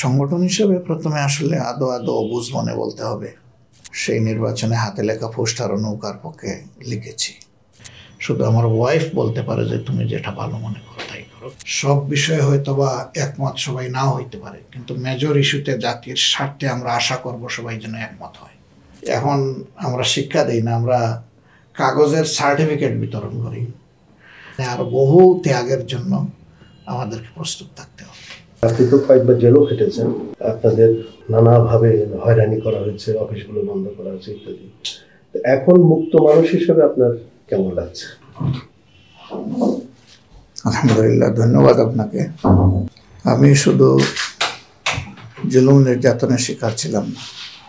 সংগঠন হিসেবে প্রথমে আসলে আদো আদো অবুঝ মনে বলতে হবে। সেই নির্বাচনে হাতে লেখা পোস্টার ও নৌকার পক্ষে লিখেছি। শুধু আমার ওয়াইফ বলতে পারে যে তুমি যেটা ভালো মনে করো তাই করো। সব বিষয়ে হয়তো বা একমত সবাই নাও হইতে পারে, কিন্তু মেজর ইস্যুতে জাতির স্বার্থে আমরা আশা করব সবাই যেন একমত হয়। এখন আমরা শিক্ষা দিই না, আমরা কাগজের সার্টিফিকেট বিতরণ করি। আর বহু ত্যাগের জন্য আমাদেরকে প্রস্তুত থাকতে হবে। আপনি তো কয়েকবার জেলও খেটেছেন, আপনাদের নানাভাবে হয়রানি করা হয়েছে, অফিসগুলো বন্ধ করা হয়েছে ইত্যাদি। এখন মুক্ত মানুষ হিসেবে আপনার কেমন লাগছে? আলহামদুলিল্লাহ, ধন্যবাদ আপনাকে। আমি শুধু জুলুম নির্যাতনের শিকার ছিলাম না,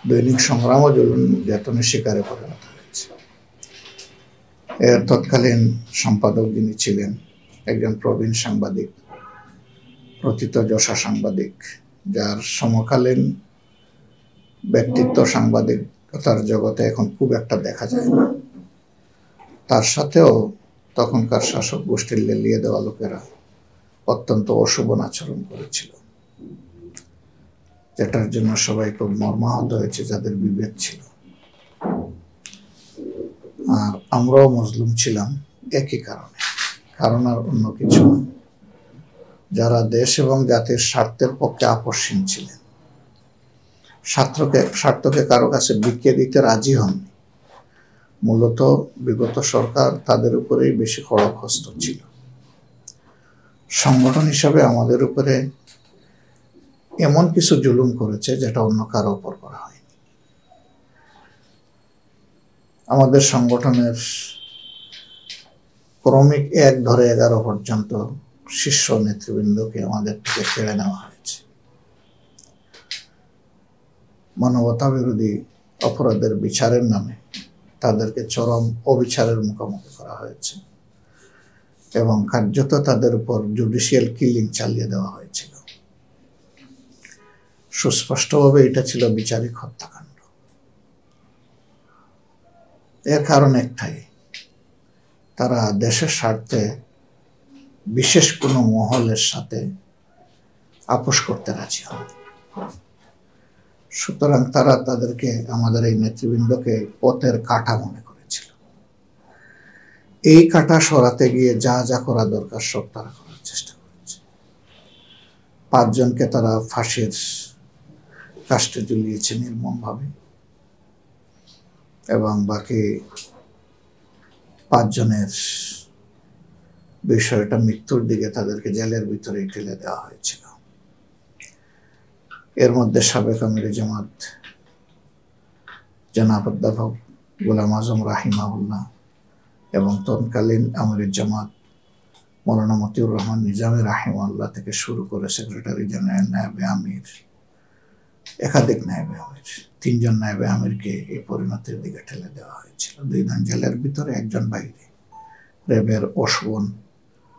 দৈনিক সংগ্রামও জুলুম নির্যাতনের শিকারে পরিণত হয়েছে। এর তৎকালীন সম্পাদক যিনি ছিলেন একজন প্রবীণ সাংবাদিক, প্রথিতযশা সাংবাদিক, যার সমকালীন ব্যক্তিত্ব সাংবাদিকতার জগতে এখন খুব একটা দেখা যায় না। তার সাথেও তখনকার শাসক গোষ্ঠীর লেলিয়ে দেওয়া লোকেরা অত্যন্ত অশোভন আচরণ করেছিল, যেটার জন্য সবাই খুব মর্মাহত হয়েছে যাদের বিবেক ছিল। আর আমরাও মজলুম ছিলাম একই কারণে, কারণ আর অন্য কিছু না। যারা দেশ এবং জাতির স্বার্থের পক্ষে আপসহীন ছিলেন, স্বার্থকে কারো কাছে বিকিয়ে দিতে রাজি হননি, মূলত বিগত সরকার তাদের উপরেই বেশি খড়গহস্ত ছিল। সংগঠন হিসাবে আমাদের উপরে এমন কিছু জুলুম করেছে যেটা অন্য কারো উপর করা হয়নি। আমাদের সংগঠনের ক্রমিক 1 ধরে 11 পর্যন্ত শীর্ষ নেতৃবৃন্দকে আমাদের থেকে কেড়ে নেওয়া হয়েছে। মানবতা বিরোধী অপরাধের বিচারের নামে তাদেরকে চরম অবিচারের মুখোমুখি করা হয়েছে এবং কার্যত তাদের উপর জুডিশিয়াল কিলিং চালিয়ে দেওয়া হয়েছিল। সুস্পষ্টভাবে এটা ছিল বিচারিক হত্যাকাণ্ড। এর কারণ একটাই, তারা দেশের স্বার্থে বিশেষ কোনো মহলের সাথে আপোষ করতে রাজি হয়। সুতরাং তারা তাদেরকে, আমাদের এই নেতৃবৃন্দকে পথের কাঁটা মনে করেছিল। এই কাঁটা সরাতে গিয়ে যা যা করা দরকার সব তারা করার চেষ্টা করেছে। 5 জনকে তারা ফাঁসির কাস্টে ঝুলিয়েছে নির্মমভাবে, এবং বাকি 5 জনের বিষয়টা মৃত্যুর দিকে তাদেরকে জেলের ভিতরে ঠেলে দেওয়া হয়েছিল। এর মধ্যে সাবেক আমির জামাত জনাব অধ্যাপক গোলাম আজম রাহিমাহুল্লাহ এবং তৎকালীন আমির জামাত মৌলানা মতিউর রহমান নিজামী রাহিমাহুল্লাহ থেকে শুরু করে সেক্রেটারি জেনারেল, নায়েবে আমির, একাধিক নায়েবে আমির, 3 জন নায়েবে আমিরকে এই পরিণতির দিকে ঠেলে দেওয়া হয়েছিল। 2 জন জেলের ভিতরে, 1 জন বাইরে। র্যাবের অশোভন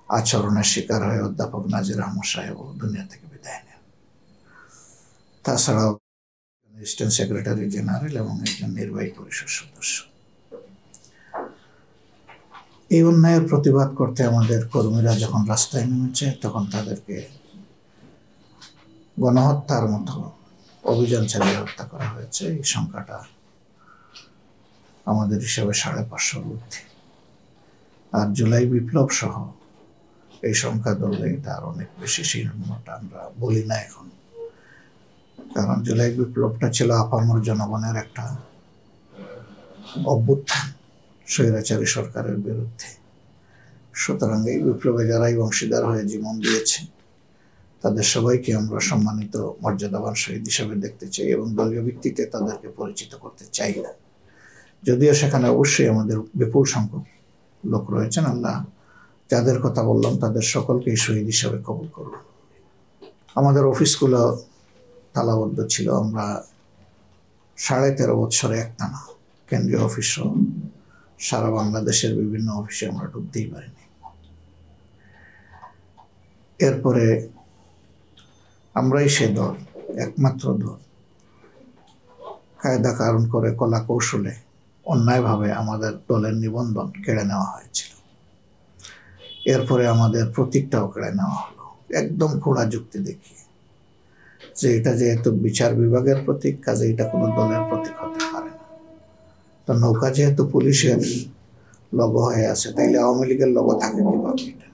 আচরণের শিকার হয়ে অধ্যাপক নাজির আহমদ সাহেব দুনিয়া থেকে বিদায় নেন। তাছাড়াও অ্যাসিস্ট্যান্ট সেক্রেটারি জেনারেল এবং একজন নির্বাহী পরিষদ সদস্য। এই অন্যায়ের প্রতিবাদ করতে আমাদের কর্মীরা যখন রাস্তায় নেমেছে, তখন তাদেরকে গণহত্যার মতো অভিযান চালিয়ে হত্যা করা হয়েছে। এই সংখ্যাটা আমাদের হিসাবে 550 ঊর্ধ্বে। আর জুলাই বিপ্লব সহ এই সংখ্যা ধরলে এটা আর অনেক বেশি। সেই নম্বরটা আমরা বলি না এখন, কারণ জুলাই বিপ্লবটা ছিল আপামর জনগণের একটা অভ্যুত্থান স্বৈরাচারী সরকারের বিরুদ্ধে। সুতরাং এই বিপ্লবে যারাই অংশীদার হয়ে জীবন দিয়েছে তাদের সবাইকে আমরা সম্মানিত মর্যাদাবান শহীদ হিসাবে দেখতে চাই এবং দলীয় ভিত্তিতে তাদেরকে পরিচিত করতে চাই না। যদিও সেখানে অবশ্যই আমাদের বিপুল সংখ্যক লোক রয়েছেন, আল্লাহ যাদের কথা বললাম তাদের সকলকেই শহীদ হিসাবে কবুল করুন। আমাদের অফিসগুলো তালাবদ্ধ ছিল। আমরা 13.5 বছরে একটানা কেন্দ্রীয় অফিস সহ সারা বাংলাদেশের বিভিন্ন অফিসে আমরা ঢুকতেই পারিনি। এরপরে আমরাই সে দল, একমাত্র দল, কায়দা কারণ করে কলা কৌশলে অন্যায়ভাবে আমাদের দলের নিবন্ধন কেড়ে নেওয়া হয়েছিল। এরপরে আমাদের প্রতীকটাও কেড়ে নেওয়া হলো, একদম খোলা যুক্তি দেখিয়ে। যে এটা যেহেতু বিচার বিভাগের প্রতীক, কাজে এটা কোনো দলের প্রতীক হতে পারে না। তো নৌকা যেহেতু পুলিশের লোগো হয়ে আছে, তাইলে আওয়ামী লীগের লোগো থাকে কিভাবে এটা?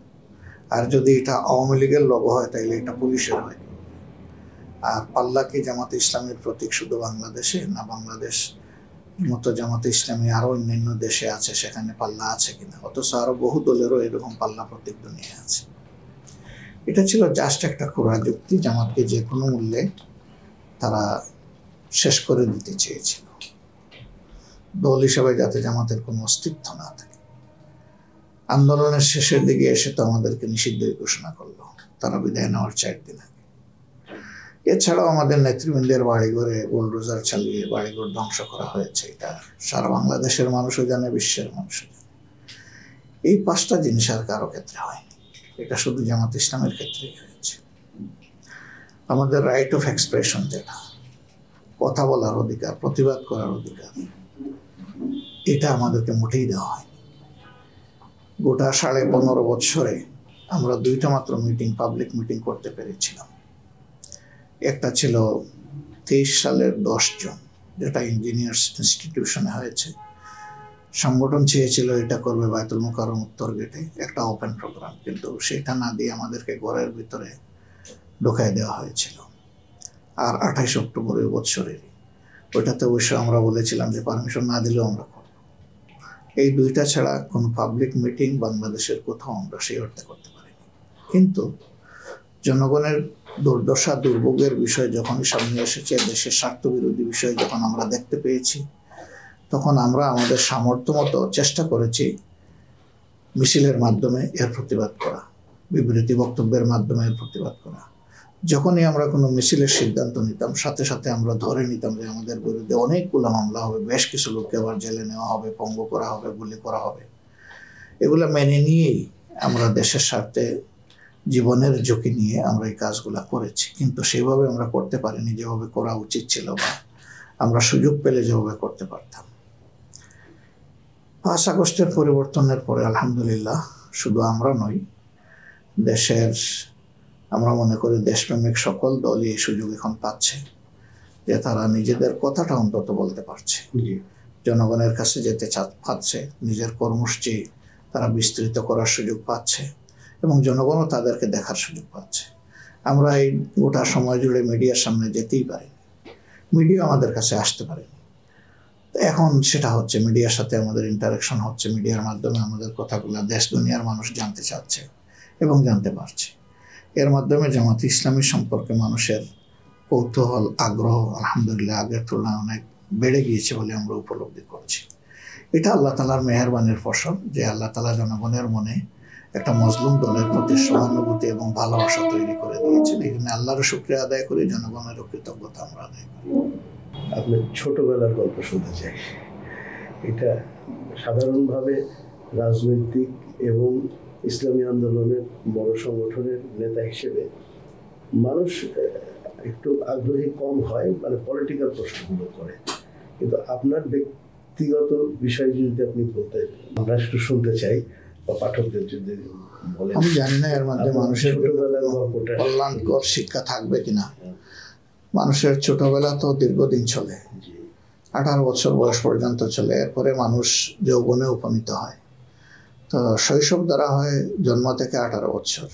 আর যদি এটা আওয়ামী লীগের লোগো হয় তাইলে এটা পুলিশের হয়। আর পাল্লা কি জামাতে ইসলামের প্রতীক শুধু বাংলাদেশে, না বাংলাদেশ মতো জামাতে ইসলামী আরো অন্যান্য দেশে আছে, সেখানে পাল্লা আছে কিনা? অথচ আরো বহু দলেরও এরকম পাল্লা প্রতীক দুনিয়া আছে। এটা ছিল জাস্ট একটা খোঁড়া যুক্তি, জামাতকে যে কোনো মূল্যে তারা শেষ করে দিতে চেয়েছিল, দল হিসেবে যাতে জামাতের কোনো অস্তিত্ব না থাকে। আন্দোলনের শেষের দিকে এসে তো আমাদেরকে নিষিদ্ধই ঘোষণা করলো, তারা বিদায় নেওয়ার 4 দিন আগে। এছাড়াও আমাদের নেতৃবৃন্দের বাড়িঘরে বুলডোজার চালিয়ে বাড়িঘর ধ্বংস করা হয়েছে, এটা সারা বাংলাদেশের মানুষও জানে, বিশ্বের মানুষও জানে। এই 5টা জিনিস আর কারো ক্ষেত্রে হয়নি, এটা শুধু জামাত ইসলামের ক্ষেত্রেই হয়েছে। আমাদের রাইট অফ এক্সপ্রেশন, যেটা কথা বলার অধিকার, প্রতিবাদ করার অধিকার, এটা আমাদেরকে মোটেই দেওয়া হয়নি। গোটা 15.5 বছরে আমরা 2টা মাত্র মিটিং, পাবলিক মিটিং করতে পেরেছিলাম। একটা ছিল 23 সালের 10 জুন, যেটা ইঞ্জিনিয়ার্স ইনস্টিটিউশনে হয়েছে। সংগঠন চেয়েছিল এটা করবে বায়তুল মুকাররম উত্তর গেটে, একটা ওপেন প্রোগ্রাম, কিন্তু সেটা না দিয়ে আমাদেরকে ঘরের ভিতরে ঢোকায় দেওয়া হয়েছিল। আর 28 অক্টোবর ওই বছরেরই, ওইটাতে অবশ্য আমরা বলেছিলাম যে পারমিশন না দিলেও আমরা করব। এই 2টা ছাড়া কোনো পাবলিক মিটিং বাংলাদেশের কোথাও আমরা সেই অর্থে করতে পারিনি। কিন্তু জনগণের দুর্দশা, দুর্ভোগের বিষয় যখনই সামনে এসেছে, দেশের স্বার্থবিরোধী বিষয় যখন আমরা দেখতে পেয়েছি, তখন আমরা আমাদের সামর্থ্য মতো চেষ্টা করেছি মিছিলের মাধ্যমে এর প্রতিবাদ করা, বিবৃতি বক্তব্যের মাধ্যমে এর প্রতিবাদ করা। যখনই আমরা কোনো মিছিলের সিদ্ধান্ত নিতাম, সাথে সাথে আমরা ধরে নিতাম যে আমাদের বিরুদ্ধে অনেকগুলো মামলা হবে, বেশ কিছু লোককে আবার জেলে নেওয়া হবে, পঙ্গু করা হবে, গুলি করা হবে। এগুলো মেনে নিয়েই আমরা দেশের স্বার্থে জীবনের ঝুঁকি নিয়ে আমরা এই কাজগুলো করেছি। কিন্তু সেভাবে আমরা করতে পারিনি যেভাবে করা উচিত ছিল, বা আমরা সুযোগ পেলে যেভাবে করতে পারতাম। 5 আগস্টের পরিবর্তনের পরে আলহামদুলিল্লাহ শুধু আমরা নই, দেশের, আমরা মনে করি দেশপ্রেমিক সকল দলই এই সুযোগ এখন পাচ্ছে যে তারা নিজেদের কথাটা অন্তত বলতে পারছে, জনগণের কাছে যেতে পারছে, নিজের কর্মসূচি তারা বিস্তৃত করার সুযোগ পাচ্ছে এবং জনগণও তাদেরকে দেখার সুযোগ পাচ্ছে। আমরা এই গোটা সময় জুড়ে মিডিয়ার সামনে যেতেই পারিনি, মিডিয়া আমাদের কাছে আসতে পারেনি। এখন সেটা হচ্ছে, মিডিয়ার সাথে আমাদের ইন্টারাকশন হচ্ছে, মিডিয়ার মাধ্যমে আমাদের কথাগুলো দেশ দুনিয়ার মানুষ জানতে চাচ্ছে এবং জানতে পারছে। এর মাধ্যমে জামাত ইসলামী সম্পর্কে মানুষের কৌতূহল, আগ্রহ আলহামদুলিল্লাহ আগের তুলনায় অনেক বেড়ে গিয়েছে বলে আমরা উপলব্ধি করছি। এটা আল্লাহ তাআলার মেহেরবানির ফসল, যে আল্লাহ তাআলা জনগণের মনে একটা মজলুম দলের প্রতি সহানুভূতি এবং ভালোবাসা তৈরি করে দিয়েছেন। এই জন্য আল্লাহরও শুকরিয়া আদায় করি, জনগণেরও কৃতজ্ঞতা আমরা আদায় করি। আপনার ছোটবেলার গল্প শুনতে চাই। এটা সাধারণভাবে রাজনৈতিক এবং ইসলামী আন্দোলনের বড় সংগঠনের নেতা হিসেবে মানুষ একটু আগ্রহী কম হয়, মানে পলিটিক্যাল প্রশ্নগুলো করে, কিন্তু আপনার ব্যক্তিগত বিষয় যদি আপনি বলতে, আমরা একটু শুনতে চাই, বা পাঠকদের যদি বলেন। আমি জানি না এর মধ্যে মানুষের কল্যাণকর শিক্ষা থাকবে কিনা। মানুষের ছোটবেলা তো দীর্ঘদিন চলে, 18 বছর বয়স পর্যন্ত চলে, এরপরে মানুষ যৌবনে উপনীত হয়। তো শৈশব দ্বারা হয় জন্ম থেকে 18 বছর,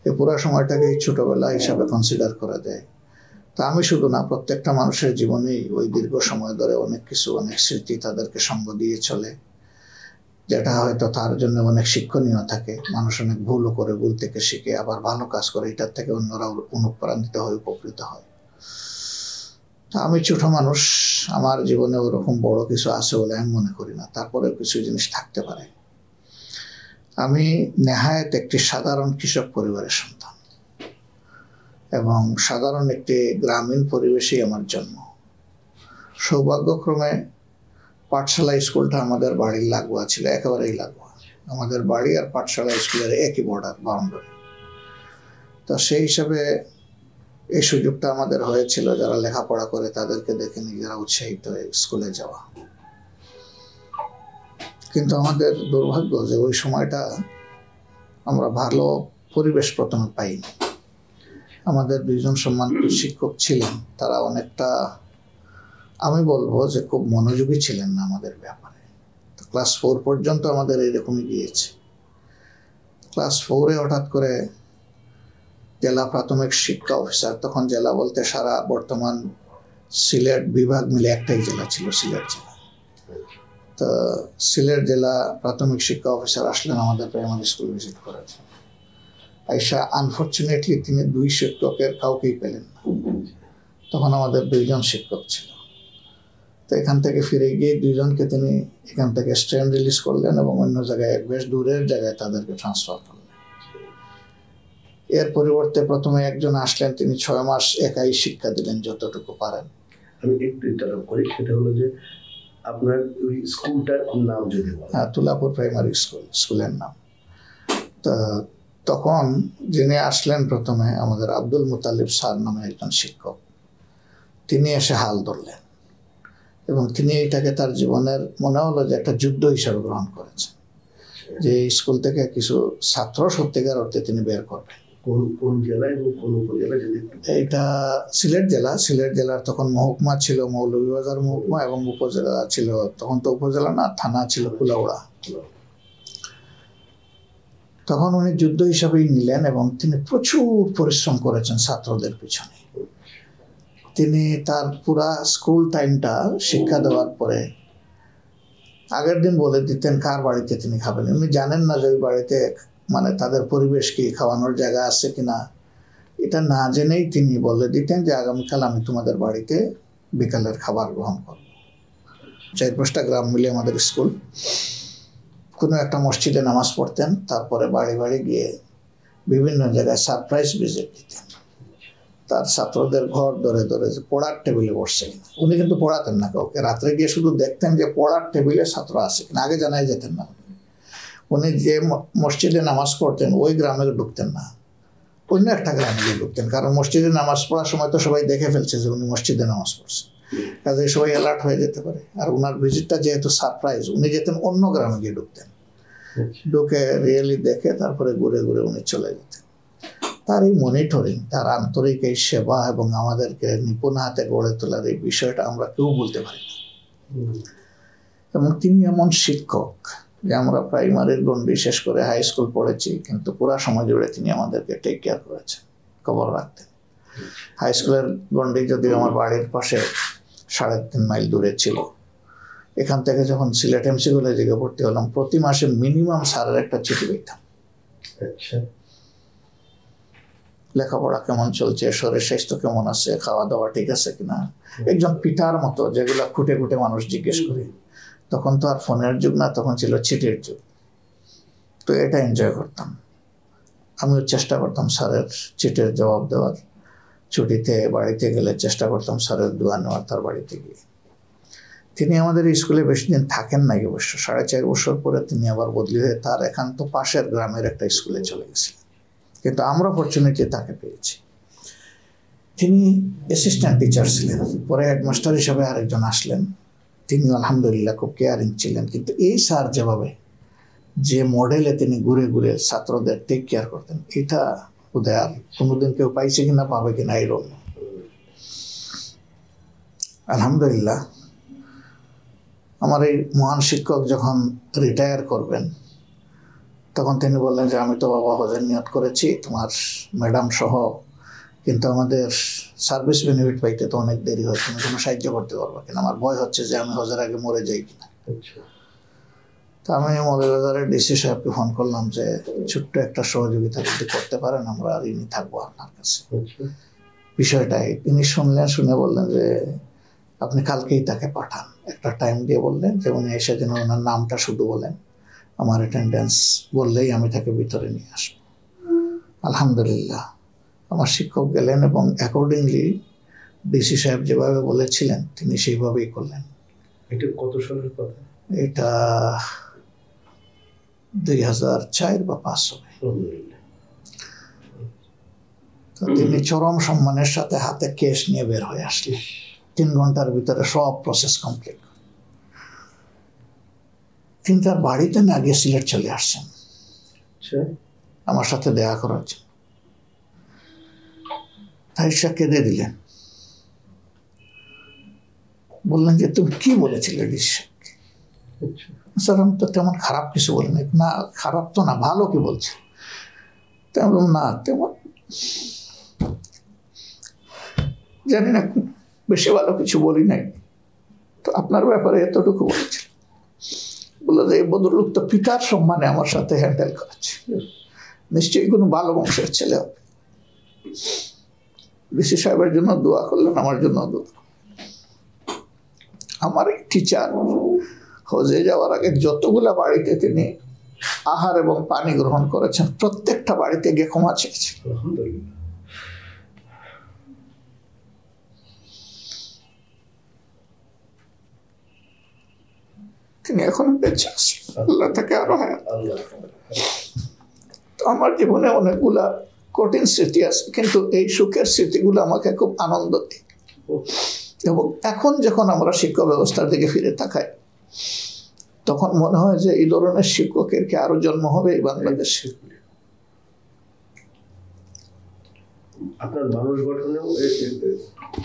এই পুরো সময়টাকে ছোটবেলা হিসাবে কনসিডার করা যায়। তা আমি শুধু না, প্রত্যেকটা মানুষের জীবনেই ওই দীর্ঘ সময় ধরে অনেক কিছু, অনেক স্মৃতি তাদেরকে সঙ্গ দিয়ে চলে, যেটা হয়তো তার জন্য অনেক শিক্ষণীয় থাকে। মানুষ অনেক ভুলও করে, ভুল থেকে শিখে আবার ভালো কাজ করে, এটার থেকে অন্যরা অনুপ্রাণিত হয়, উপকৃত হয়। তা আমি ছোট মানুষ, আমার জীবনে ওরকম বড় কিছু আছে বলে আমি মনে করি না, তারপরে কিছু জিনিস থাকতে পারে। আমি নেহায়েত একটি সাধারণ কৃষক পরিবারের সন্তান এবং সাধারণ একটি গ্রামীণ পরিবেশেই আমার জন্ম। সৌভাগ্যক্রমে পাঠশালা স্কুলটা আমাদের বাড়ির লাগোয়া ছিল, একেবারেই লাগোয়া। আমাদের বাড়ি আর পাঠশালা স্কুলের একই বর্ডার, বাউন্ডারি। তো সেই হিসাবে এই সুযোগটা আমাদের হয়েছিল, যারা লেখাপড়া করে তাদেরকে দেখে নিজেরা উৎসাহিত হয়ে স্কুলে যাওয়া। কিন্তু আমাদের দুর্ভাগ্য যে ওই সময়টা আমরা ভালো পরিবেশ প্রথমে পাইনি। আমাদের দুইজন সম্মানিত শিক্ষক ছিলেন, তারা অনেকটা, আমি বলবো যে খুব মনোযোগী ছিলেন না আমাদের ব্যাপারে। তো ক্লাস 4 পর্যন্ত আমাদের এইরকমই গিয়েছে। ক্লাস 4-এ হঠাৎ করে জেলা প্রাথমিক শিক্ষা অফিসার, তখন জেলা বলতে সারা বর্তমান সিলেট বিভাগ মিলে একটাই জেলা ছিল, সিলেট জেলা। তো সিলেট জেলা প্রাথমিক শিক্ষা অফিসার আসলেন আমাদের প্রাইমারি স্কুল ভিজিট করার জন্য। আইসা আনফর্চুনেটলি তিনি 2 শিক্ষকের কাউকেই পেলেন না। তখন আমাদের 2জন শিক্ষক ছিল। তো এখান থেকে ফিরে গিয়ে 2জনকে তিনি এখান থেকে স্ট্যান্ড রিলিজ করলেন এবং অন্য জায়গায়, বেশ দূরের জায়গায় তাদেরকে ট্রান্সফার করলেন। এর পরিবর্তে প্রথমে একজন আসলেন, তিনি 6 মাস একাই শিক্ষা দিলেন যতটুকু পারেন। আমি একটু ইন্টারাপ্ট করি, সেটা হলো যে আপনার ওই স্কুলটার নাম যদি বলেন। হ্যাঁ, তুলাপুর প্রাইমারি স্কুল, স্কুলের নাম। তো তখন যিনি আসলেন প্রথমে, আমাদের আব্দুল মুতালিব স্যার নামে একজন শিক্ষক, তিনি এসে হাল ধরলেন এবং তিনি এটাকে তার জীবনের মনে হলো যে একটা যুদ্ধ হিসাবে গ্রহণ করেছেন, যে স্কুল থেকে কিছু ছাত্র সত্যিকার অর্থে তিনি বের করবেন। কোন জেলায় এবং কোন উপজেলায় যদি? এটা সিলেট জেলা। সিলেট জেলার তখন মহকুমা ছিল মৌলভীবাজার মহকুমা, এবং উপজেলা ছিল, তখন তো উপজেলা না, থানা ছিল কুলাউড়া। তখন উনি যুদ্ধ হিসাবেই নিলেন এবং তিনি প্রচুর পরিশ্রম করেছেন ছাত্রদের পিছনে। তিনি তার পুরা স্কুল টাইমটা শিক্ষা দেওয়ার পরে আগের দিন বলে দিতেন কার বাড়িতে তিনি খাবেন। উনি জানেন না যে ওই বাড়িতে মানে তাদের পরিবেশ কি, খাওয়ানোর জায়গা আছে কিনা, এটা না জেনেই তিনি বলে দিতেন যে আগামীকাল আমি তোমাদের বাড়িতে বিকালের খাবার গ্রহণ করব। 4-5টা গ্রাম মিলে আমাদের স্কুল। কোনো একটা মসজিদে নামাজ পড়তেন, তারপরে বাড়ি বাড়ি গিয়ে বিভিন্ন জায়গায় সারপ্রাইজ ভিজিট দিতেন। তার ছাত্রদের ঘর ধরে ধরে যে পড়ার টেবিলে বসছে কিনা। উনি কিন্তু পড়াতেন না কাউকে, রাত্রে গিয়ে শুধু দেখতেন যে পড়ার টেবিলে ছাত্র আছে কিনা, আগে জানাই যেতেন না। উনি যে মসজিদে নামাজ পড়তেন ওই গ্রামে ঢুকতেন না, অন্য একটা গ্রামে গিয়ে ঢুকতেন, কারণ মসজিদে নামাজ পড়ার সময় তো সবাই দেখে ফেলছে যে উনি মসজিদে নামাজ পড়ছেন, কাজে সবাই অ্যালার্ট হয়ে যেতে পারে। আর ওনার ভিজিটটা যেহেতু সারপ্রাইজ, উনি যেতেন অন্য গ্রামে গিয়ে ঢুকতেন, ঢুকে রিয়েলি দেখে তারপরে ঘুরে ঘুরে উনি চলে যেতেন। তার এই মনিটরিং, তার আন্তরিক এই সেবা এবং আমাদেরকে নিপুণ হাতে গড়ে তোলার এই বিষয়টা আমরা কেউ বলতে পারি না। এবং তিনি এমন শিক্ষক যে আমরা প্রাইমারির গণ্ডি শেষ করে হাই স্কুল পড়েছি, কিন্তু পুরা সময় জুড়ে তিনি আমাদেরকে টেক কেয়ার করেছেন, খবর রাখতেন। হাই স্কুলের গণ্ডি যদিও আমার বাড়ির পাশে 3.5 মাইল দূরে ছিল। এখান থেকে যখন সিলেট এমসি কলেজে ভর্তি হলাম, প্রতি মাসে মিনিমাম স্যারের একটা চিঠি পেতাম। লেখাপড়া কেমন চলছে, শরীর স্বাস্থ্য কেমন আছে, খাওয়া দাওয়া ঠিক আছে কিনা, একজন পিতার মতো যেগুলা খুঁটে খুঁটে মানুষ জিজ্ঞেস করে। তখন তো আর ফোনের যুগ না, তখন ছিল চিঠির যুগ। তো এটা এনজয় করতাম। আমিও চেষ্টা করতাম স্যারের চিঠির জবাব দেওয়ার। ছুটিতে বাড়িতে গেলে চেষ্টা করতাম স্যারের দোয়া নেওয়ার তার বাড়িতে গিয়ে। তিনি আমাদের স্কুলে বেশি দিন থাকেন নাই অবশ্য। 4.5 বছর পরে তিনি আবার বদলি হয়ে তার একান্ত পাশের গ্রামের একটা স্কুলে চলে গেছিলেন, কিন্তু আমরা অপরচুনিটি তাকে পেয়েছি। তিনি অ্যাসিস্ট্যান্ট টিচার ছিলেন, পরে হেডমাস্টার হিসেবে আরেকজন আসলেন। তিনি আলহামদুলিল্লাহ খুব কেয়ারিং ছিলেন, কিন্তু এই স্যার যেভাবে, যে মডেলে তিনি ঘুরে ঘুরে ছাত্রদের টেক কেয়ার করতেন, এটা বোধহয় আর কোনোদিন কেউ পাইছে কিনা, পাবে কিনা এই রকম। আলহামদুলিল্লাহ আমার এই মহান শিক্ষক যখন রিটায়ার করবেন, তখন তিনি বললেন যে আমি তো বাবা হজের নিয়ত করেছি তোমার ম্যাডাম সহ, কিন্তু আমাদের সার্ভিস বেনিফিট পাইতে তো অনেক দেরি হয়, তুমি কোনো সাহায্য করতে পারবা কিনা, আমার ভয় হচ্ছে যে আমি হজের আগে মরে যাই কিনা। তা আমি মৌলভীবাজারের ডিসি সাহেবকে ফোন করলাম যে ছোট্ট একটা সহযোগিতা যদি করতে পারেন, আমরা ঋণী থাকবো আপনার কাছে বিষয়টাই। তিনি শুনলেন, শুনে বললেন যে আপনি কালকেই তাকে পাঠান। একটা টাইম দিয়ে বললেন যে উনি এসে যেন ওনার নামটা শুধু বলেন, আমার অ্যাটেন্ডেন্স বললেই আমি তাকে ভিতরে নিয়ে আসবো। আলহামদুলিল্লাহ আমার শিক্ষক গেলেন এবং অ্যাকর্ডিংলি ডিসি সাহেব যেভাবে বলেছিলেন তিনি সেইভাবেই করলেন। এটা কত সালের কথা? এটা 2004 বা 2005 হবে। তো তিনি চরম সম্মানের সাথে হাতে কেস নিয়ে বের হয়ে আসলেন। 3 ঘন্টার ভিতরে সব প্রসেস কমপ্লিট। তিনি তার বাড়িতে না গিয়ে সিলেট চলে আসছেন আমার সাথে দেখা করার জন্য। আয়েশা কেঁদে দিলেন, বললেন যে তুমি কি বলেছিলে রিশাদকে? স্যার আমি তো তেমন খারাপ কিছু বলিনি। না খারাপ তো না, ভালো কি বলছে? তেমন না, তেমন জানি না, বেশি ভালো কিছু বলি নাই, তো আপনার ব্যাপারে এতটুকু বলেছিল। বললো যে এই ভদ্রলোক তো পিতার সম্মানে আমার সাথে হ্যান্ডেল করেছে, নিশ্চয়ই কোনো ভালো বংশের ছেলে হবে। ঋষি সাহেবের জন্য দোয়া করলেন, আমার জন্য দোয়া। আমার এই টিচার হজে যাওয়ার আগে যতগুলা বাড়িতে তিনি আহার এবং পানি গ্রহণ করেছেন, প্রত্যেকটা বাড়িতে গিয়ে ক্ষমা চেয়েছেন। তিনি এখন বেঁচে আছেন, আল্লাহ তাকে আরো হায়াত। তো আমার জীবনে অনেকগুলা কঠিন স্মৃতি আছে, কিন্তু এই সুখের স্মৃতিগুলো আমাকে খুব আনন্দ দেয়। এবং এখন যখন আমরা শিক্ষা ব্যবস্থার দিকে ফিরে তাকাই, তখন মনে হয় যে এই ধরনের শিক্ষকের কি আরো জন্ম হবে এই বাংলাদেশে। আপনার মানুষ গঠনেও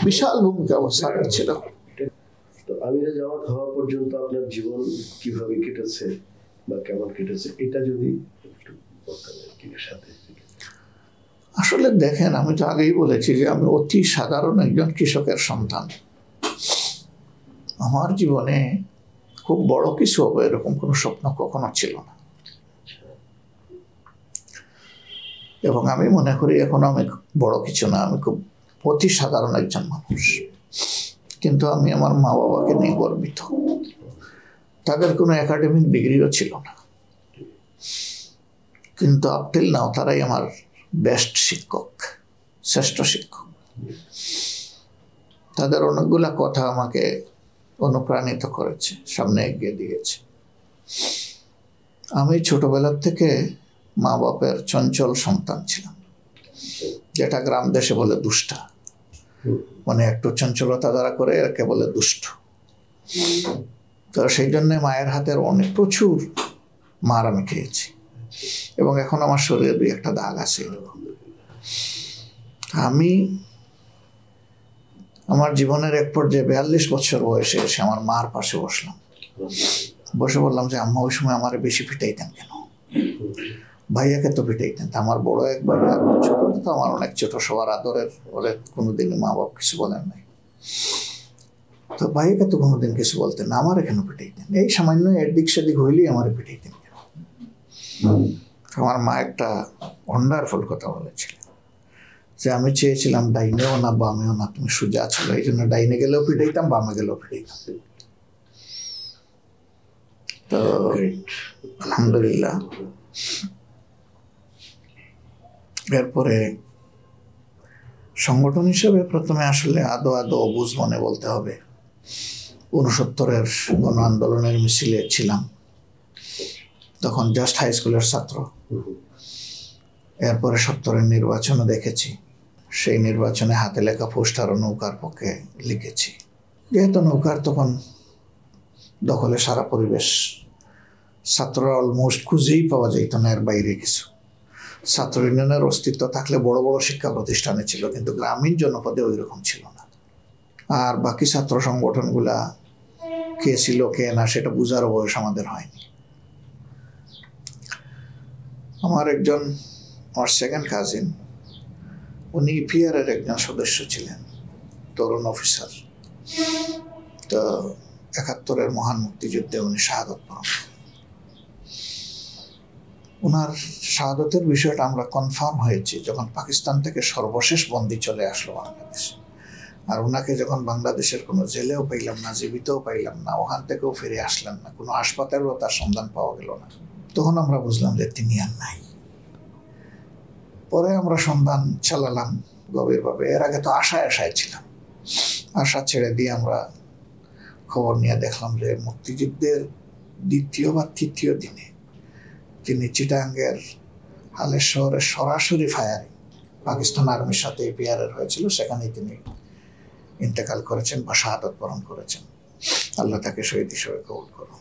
বিশাল ভূমিকা অবস্থান ছিল। তো আমিরে জামাত হওয়া পর্যন্ত আপনার জীবন কিভাবে কেটেছে বা কেমন কেটেছে, এটা যদি একটু বলতেন সাথে। আসলে দেখেন, আমি তো আগেই বলেছি যে আমি অতি সাধারণ একজন কৃষকের সন্তান। আমার জীবনে খুব বড় কিছু হবে এরকম কোনো স্বপ্ন কখনো ছিল না, এবং আমি মনে করি এখনো আমি বড় কিছু না, আমি খুব অতি সাধারণ একজন মানুষ। কিন্তু আমি আমার মা বাবাকে নিয়ে গর্বিত। তাদের কোনো একাডেমিক ডিগ্রিও ছিল না, কিন্তু আপটিল নাও তারাই আমার বেস্ট শিক্ষক, শ্রেষ্ঠ শিক্ষক। তাদের অনেকগুলা কথা আমাকে অনুপ্রাণিত করেছে, সামনে এগিয়ে দিয়েছে। আমি ছোটবেলার থেকে মা বাপের চঞ্চল সন্তান ছিলাম, যেটা গ্রাম দেশে বলে দুষ্টা। মানে একটু চঞ্চলতা দ্বারা করে একে বলে দুষ্ট। তো সেই জন্য মায়ের হাতের অনেক প্রচুর মার আমি খেয়েছি, এবং এখন আমার শরীরে দুই একটা দাগ আছে এরকম। আমি আমার জীবনের এক পর্যায়ে 42 বছর বয়সে এসে আমার মার পাশে বসলাম, বসে বললাম যে আম্মা ওই সময় আমার বেশি পিটাইতেন কেন? ভাইয়াকে তো পিটাইতেন, আমার বড় একবার, ছোট তো আমার অনেক ছোট, সবার আদরের, ওরে কোনোদিনই মা বাবা কিছু বলেন নাই। তো ভাইয়াকে তো কোনোদিন কিছু বলতেন না, আমার এখানে পিটাইতেন, এই সামান্য এদিক সেদিক হইলেই আমার পিটাইতেন কেন? আমার মা একটা ওয়ান্ডারফুল কথা বলেছিলেন যে আমি চেয়েছিলাম ডাইনেও না বামেও না, তুমি সোজা ছিল, এই জন্য ডাইনে গেলেও পিটাইতাম, বামে গেলেও পিটাইতাম। তো আলহামদুলিল্লাহ। এরপরে সংগঠন হিসেবে প্রথমে আসলে আদো অবুঝ মনে বলতে হবে, 69-এর গণ আন্দোলনের মিছিলে ছিলাম, তখন জাস্ট হাই স্কুলের ছাত্র। এরপরে 70-এর নির্বাচনে দেখেছি, সেই নির্বাচনে হাতে লেখা পোস্টার ও নৌকার পক্ষে লিখেছি। যেহেতু নৌকার তখন দখলে সারা পরিবেশ, ছাত্ররা অলমোস্ট খুঁজেই পাওয়া যেত না এর বাইরে কিছু। ছাত্র ইউনিয়নের অস্তিত্ব থাকলে বড় বড় শিক্ষা প্রতিষ্ঠানে ছিল, কিন্তু গ্রামীণ জনপদে ওই রকম ছিল না। আর বাকি ছাত্র সংগঠনগুলা কে ছিল কে না সেটা বুঝারও বয়স আমাদের হয়নি। আমার সেকেন্ড কাজিন, উনি ইপিআরের একজন সদস্য ছিলেন, তরুণ অফিসার। তো 71-এর মহান মুক্তিযুদ্ধে উনি শাহাদত বরণ করেন। ওনার শাহাদতের বিষয়টা আমরা কনফার্ম হয়েছি যখন পাকিস্তান থেকে সর্বশেষ বন্দী চলে আসলো বাংলাদেশে। আর ওনাকে যখন বাংলাদেশের কোনো জেলেও পাইলাম না, জীবিতও পাইলাম না, ওখান থেকেও ফিরে আসলেন না, কোনো হাসপাতালেও তার সন্ধান পাওয়া গেল না, তখন আমরা বুঝলাম যে তিনি আর নাই। পরে আমরা সন্ধান চালালাম গভীরভাবে। এর আগে তো আশায় ছিলাম, আশা ছেড়ে দিয়ে আমরা খবর নিয়ে দেখলাম যে মুক্তিযুদ্ধের 2য় বা 3য় দিনে তিনি চিটাগাংয়ের হালের শহরে সরাসরি ফায়ারিং পাকিস্তান আর্মির সাথে ইপিআরের হয়েছিল, সেখানেই তিনি ইন্তেকাল করেছেন বা শাহাদত বরণ করেছেন। আল্লাহ তাকে শহীদ হিসেবে কবুল করুন।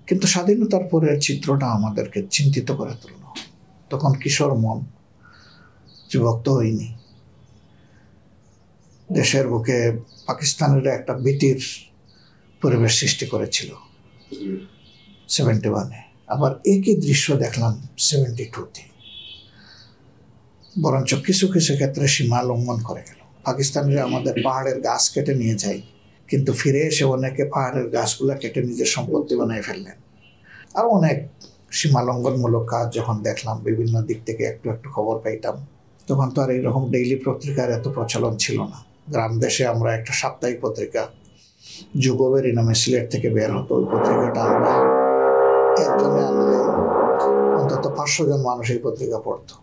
কিন্তু স্বাধীনতার পরের চিত্রটা আমাদেরকে চিন্তিত করে তুলল। তখন কিশোর মন, যুবক তো হইনি। দেশের বুকে পাকিস্তানের একটা ভীতির পরিবেশ সৃষ্টি করেছিল 71-এ। আবার একই দৃশ্য দেখলাম 72-তে। বরঞ্চ কিছু কিছু ক্ষেত্রে সীমা লঙ্ঘন করে গেল। পাকিস্তানিরা আমাদের পাহাড়ের গাছ কেটে নিয়ে যায়, কিন্তু ফিরে এসে অনেকে পাহাড়ের গাছগুলা কেটে নিজের সম্পত্তি বানিয়ে ফেললেন। আর অনেক সীমা লঙ্ঘনমূলক কাজ যখন দেখলাম, বিভিন্ন দিক থেকে একটু একটু খবর পাইতাম। তখন তো আর এইরকম ডেইলি পত্রিকার এত প্রচলন ছিল না। গ্রাম দেশে আমরা একটা সাপ্তাহিক পত্রিকা যুগবেরী নামে সিলেট থেকে বের হতো। ওই পত্রিকাটা আমরা একজনে আনলে অন্তত 500 জন মানুষ এই পত্রিকা পড়তো।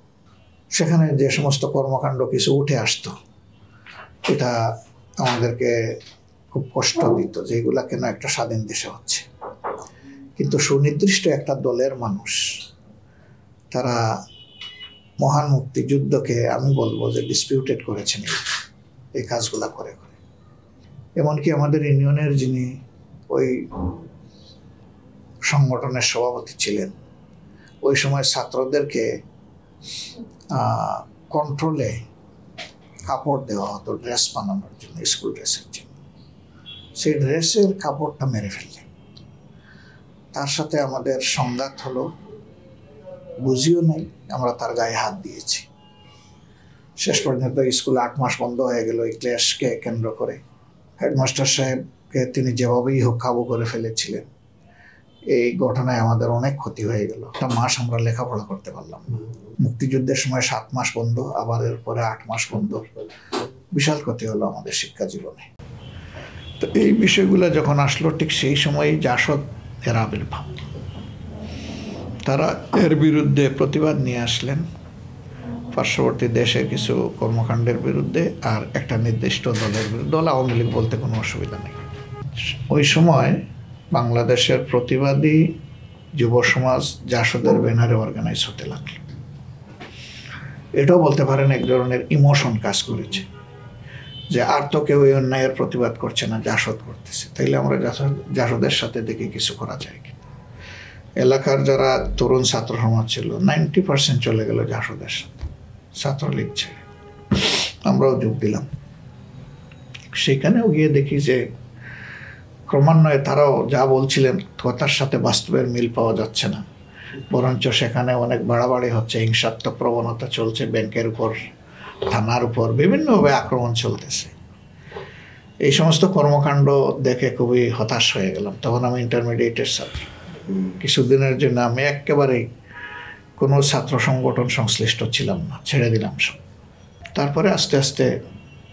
সেখানে যে সমস্ত কর্মকাণ্ড কিছু উঠে আসতো, এটা আমাদেরকে খুব কষ্ট দিত যে এগুলা কেন একটা স্বাধীন দেশে হচ্ছে। কিন্তু সুনির্দিষ্ট একটা দলের মানুষ, তারা মহান মুক্তিযুদ্ধকে আমি বলবো যে ডিসপিউটেড করেছেন এই কাজগুলা করে করে। এমনকি আমাদের ইউনিয়নের যিনি ওই সংগঠনের সভাপতি ছিলেন, ওই সময় ছাত্রদেরকে কন্ট্রোলে কাপড় দেওয়া হতো ড্রেস বানানোর জন্য, স্কুল ড্রেসের জন্য। সেই ড্রেসের কাপড়টা মেরে ফেললেন। তার সাথে আমাদের সংঘাত হলো, বুঝিও নাই, আমরা তার গায়ে হাত দিয়েছি। শেষ পর্যন্ত স্কুল 8 মাস বন্ধ হয়ে গেল এই ক্লেশকে কেন্দ্র করে। হেডমাস্টার সাহেবকে তিনি যেভাবেই হোক কাবু করে ফেলেছিলেন। এই ঘটনায় আমাদের অনেক ক্ষতি হয়ে গেল। একটা মাস আমরা লেখাপড়া করতে পারলাম না। মুক্তিযুদ্ধের সময় 7 মাস বন্ধ, আবার এরপরে 8 মাস বন্ধ। বিশাল ক্ষতি হলো আমাদের শিক্ষা জীবনে। তো এই বিষয়গুলো যখন আসলো, ঠিক সেই সময়ই জাসদ এর আবির্ভাব। তারা এর বিরুদ্ধে প্রতিবাদ নিয়ে আসলেন, পার্শ্ববর্তী দেশের কিছু কর্মকাণ্ডের বিরুদ্ধে আর একটা নির্দিষ্ট দলের বিরুদ্ধে। দল আওয়ামী লীগ বলতে কোনো অসুবিধা নেই। ওই সময় বাংলাদেশের প্রতিবাদী যুব সমাজ জাসদের ব্যানারে অর্গানাইজ হতে লাগলো। এটাও বলতে পারেন এক ধরনের ইমোশন কাজ করেছে যে আর তো কেউ এই অন্যায়ের প্রতিবাদ করছে না, জাসদ করতেছে, তাইলে আমরা জাসদের সাথে দেখে কিছু করা যায় কিনা। এলাকার যারা তরুণ ছাত্র সমাজ ছিল 90% চলে গেল জাসদের সাথে, ছাত্রলীগ ছেড়ে। আমরাও যোগ দিলাম। সেখানেও গিয়ে দেখি যে ক্রমান্বয়ে তারাও যা বলছিলেন কথার সাথে বাস্তবের মিল পাওয়া যাচ্ছে না, বরঞ্চ সেখানে অনেক বাড়াবাড়ি হচ্ছে, হিংসাত্মক প্রবণতা চলছে, ব্যাংকের উপর, থানার উপর বিভিন্নভাবে আক্রমণ চলতেছে। এই সমস্ত কর্মকাণ্ড দেখে খুবই হতাশ হয়ে গেলাম। তখন আমি ইন্টারমিডিয়েটের ছাত্র। কিছুদিনের জন্য আমি একেবারেই কোনো ছাত্র সংগঠন সংশ্লিষ্ট ছিলাম না, ছেড়ে দিলাম সব। তারপরে আস্তে আস্তে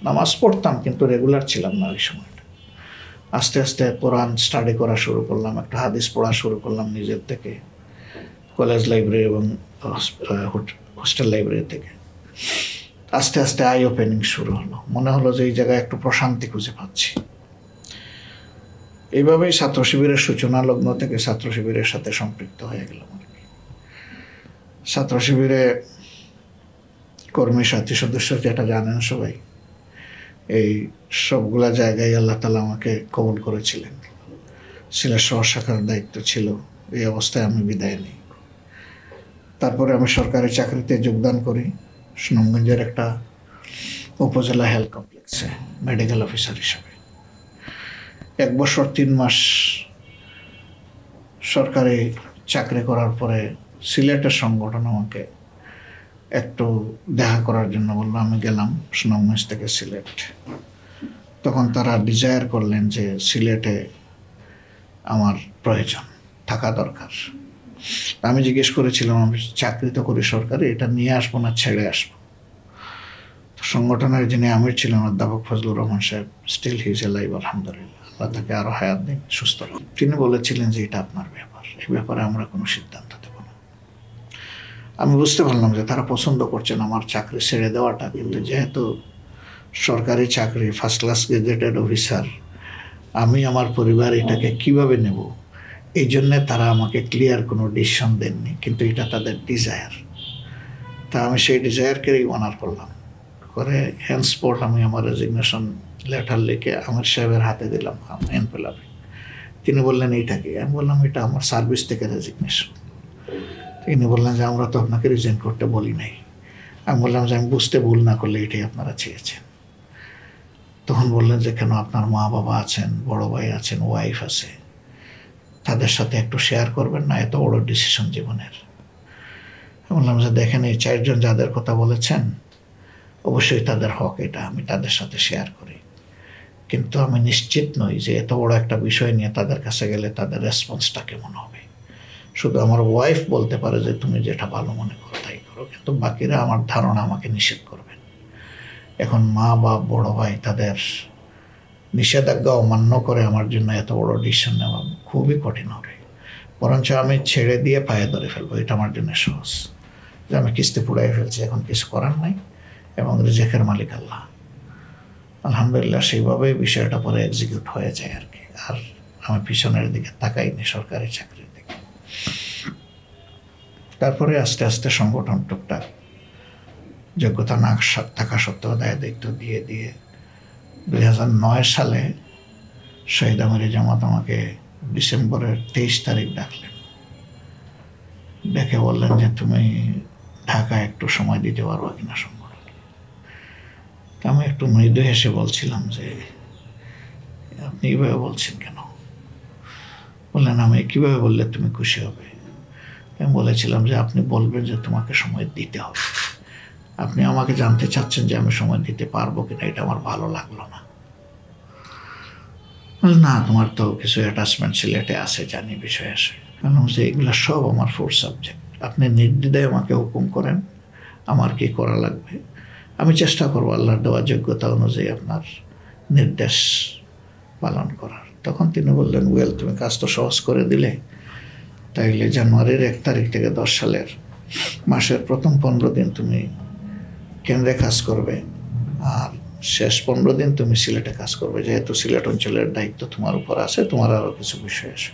নামাজ পড়তাম, কিন্তু রেগুলার ছিলাম না ওই সময়টা। আস্তে আস্তে কোরআন স্টাডি করা শুরু করলাম, একটা হাদিস পড়া শুরু করলাম নিজের থেকে, কলেজ লাইব্রেরি এবং হোস্টেল লাইব্রেরি থেকে। আস্তে আস্তে আই ওপেনিং শুরু হলো। মনে হলো যে এই জায়গায় একটু প্রশান্তি খুঁজে পাচ্ছি। এইভাবেই ছাত্র শিবিরের সূচনা লগ্ন থেকে ছাত্র শিবিরের সাথে সম্পৃক্ত হয়ে গেলাম। ছাত্র শিবিরে কর্মী সাথী সদস্য, যেটা জানেন সবাই, এই সবগুলা জায়গায় আল্লাহ তাআলা আমাকে কবুল করেছিলেন। সিলেট শহর শাখার দায়িত্ব ছিল। এই অবস্থায় আমি বিদায় নিই। তারপরে আমি সরকারি চাকরিতে যোগদান করি সুনামগঞ্জের একটা উপজেলা হেলথ কমপ্লেক্সে মেডিকেল অফিসার হিসাবে। 1 বছর 3 মাস সরকারি চাকরি করার পরে সিলেটের সংগঠন আমাকে একটু দেখা করার জন্য বললো। আমি গেলাম সুনামগঞ্জ থেকে সিলেট। তখন তারা ডিজায়ার করলেন যে সিলেটে আমার প্রয়োজন, থাকা দরকার। আমি জিজ্ঞেস করেছিলাম, আমি চাকরি তো করি সরকারি, এটা নিয়ে আসবো না ছেড়ে আসবো? সংগঠনের যিনি আমির ছিলেন অধ্যাপক ফজলুর রহমান সাহেব, স্টিল হি ইজ অ্যালাইভ, আলহামদুলিল্লাহ, আল্লাহ তাকে আরো হায়াত দিন, সুস্থ রাখুন। তিনি বলেছিলেন যে এটা আপনার ব্যাপার, এই ব্যাপারে আমরা কোনো সিদ্ধান্ত দেব না। আমি বুঝতে পারলাম যে তারা পছন্দ করছেন আমার চাকরি ছেড়ে দেওয়াটা, কিন্তু যেহেতু সরকারি চাকরি, ফার্স্ট ক্লাস গেজেটেড অফিসার, আমি আমার পরিবার এটাকে কিভাবে নেব, এই জন্যে তারা আমাকে ক্লিয়ার কোনো ডিসিশন দেননি, কিন্তু এটা তাদের ডিজায়ার। তা আমি সেই ডিজায়ারকেই অনার করলাম। করে হ্যান্ডস্পট আমি আমার রেজিগনেশন লেটার লিখে আমির সাহেবের হাতে দিলাম এনভেলপে। তিনি বললেন এইটা কি? আমি বললাম এটা আমার সার্ভিস থেকে রেজিগনেশন। তিনি বললেন যে আমরা তো আপনাকে রিজাইন করতে বলি নাই, আমি বললাম যে আমি বুঝতে ভুল না করলে এটাই আপনারা চেয়েছেন। তখন বললেন যে কেন, আপনার মা বাবা আছেন, বড় ভাই আছেন, ওয়াইফ আছে, তাদের সাথে একটু শেয়ার করবেন না, এত বড় ডিসিশন জীবনের। আমি বললাম যে দেখেন, এই 4 জন যাদের কথা বলেছেন অবশ্যই তাদের হক, এটা আমি তাদের সাথে শেয়ার করি, কিন্তু আমি নিশ্চিত নই যে এত বড় একটা বিষয় নিয়ে তাদের কাছে গেলে তাদের রেসপন্সটা কেমন হবে। শুধু আমার ওয়াইফ বলতে পারে যে তুমি যেটা ভালো মনে করো তাই করো, কিন্তু বাকিরা আমার ধারণা আমাকে নিষেধ করবেন। এখন মা বা বড় ভাই তাদের নিষেধাজ্ঞা অমান্য করে আমার জন্য এত বড় ডিসিশন নেওয়া খুবই কঠিন হবে। বরঞ্চ আমি ছেড়ে দিয়ে পায়ে ধরে ফেলবো, এটা আমার জন্য সহজ, যে আমি কিস্তি পুড়াই ফেলছি, এখন কিছু করার নাই, এবং রিজেকের মালিক আল্লাহ। আলহামদুলিল্লাহ সেইভাবেই বিষয়টা পরে এক্সিকিউট হয়ে যায় আর কি। আর আমি পিছনের দিকে তাকাইনি সরকারি চাকরির দিকে। তারপরে আস্তে আস্তে সংগঠন টুকটাক যোগ্যতা না থাকা সত্ত্বেও দায় দায়িত্ব দিয়ে দিয়ে 2009 সালে শহীদ আমিরি জামাত আমাকে ডিসেম্বরের 23 তারিখ ডাকলেন। ডেকে বললেন যে তুমি ঢাকা একটু সময় দিতে পারবো কিনা সংগঠন। আমি একটু মৃদু হেসে বলছিলাম যে আপনি এইভাবে বলছেন কেন? বললেন আমি কিভাবে বললে তুমি খুশি হবে? আমি বলেছিলাম যে আপনি বলবেন যে তোমাকে সময় দিতে হবে, আপনি আমাকে জানতে চাচ্ছেন যে আমি সময় দিতে পারবো কিনা, এটা আমার ভালো লাগলো না। না, তোমার তো কিছু অ্যাটাচমেন্ট সিলেটে আছে, জানি, বিষয় আছে। বললাম যে এগুলো সব আমার 4 সাবজেক্ট, আপনি নির্দ্বিধায় আমাকে হুকুম করেন আমার কি করা লাগবে, আমি চেষ্টা করবো আল্লাহর দেওয়া যোগ্যতা অনুযায়ী আপনার নির্দেশ পালন করার। তখন তিনি বললেন, ওয়েল, তুমি কাজ তো সহজ করে দিলে, তাইলে জানুয়ারির 1 তারিখ থেকে 10 সালের মাসের প্রথম 15 দিন তুমি কেন্দ্রে কাজ করবে, আর শেষ 15 দিন তুমি সিলেটে কাজ করবে, যেহেতু সিলেট অঞ্চলের দায়িত্ব তোমার উপর আছে, তোমার আরও কিছু বিষয় আছে।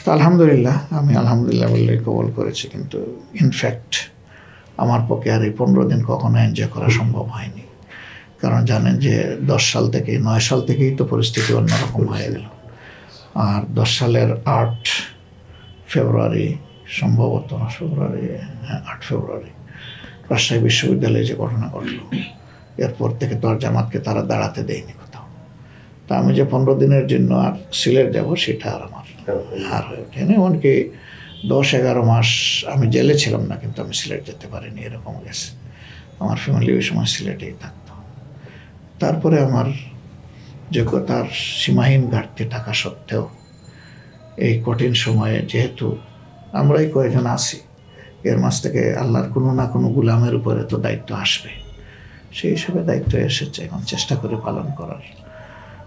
তো আলহামদুলিল্লাহ, আমি আলহামদুলিল্লাহ বললেই কবল করেছি, কিন্তু ইনফ্যাক্ট আমার পক্ষে আর এই 15 দিন কখনো এনজয় করা সম্ভব হয়নি। কারণ জানেন যে 9 সাল থেকেই তো পরিস্থিতি অন্যরকম হয়ে গেল। আর 10 সালের 8 ফেব্রুয়ারি সম্ভবত, 8 ফেব্রুয়ারি রাজশাহী বিশ্ববিদ্যালয়ে যে ঘটনা ঘটলো, এরপর থেকে তো আর জামাতকে তারা দাঁড়াতে দেয়নি কোথাও। তা আমি যে 15 দিনের জন্য আর সিলেট যাব, সেটা আর আমার আর হয়ে ওঠেনি। এমনকি 10-11 মাস আমি জেলে ছিলাম না, কিন্তু আমি সিলেট যেতে পারিনি, এরকম গেছে। আমার ফ্যামিলি ওই সময় সিলেটেই থাকতো। তারপরে আমার যোগ্যতার সীমাহীন ঘাটতি থাকা সত্ত্বেও এই কঠিন সময়ে যেহেতু আমরাই কয়েকজন আছি, এর মাঝ থেকে আল্লাহর কোনো না কোনো গুলামের উপরে তো দায়িত্ব আসবে, সেই হিসেবে দায়িত্ব এসেছে, এখন চেষ্টা করে পালন করার।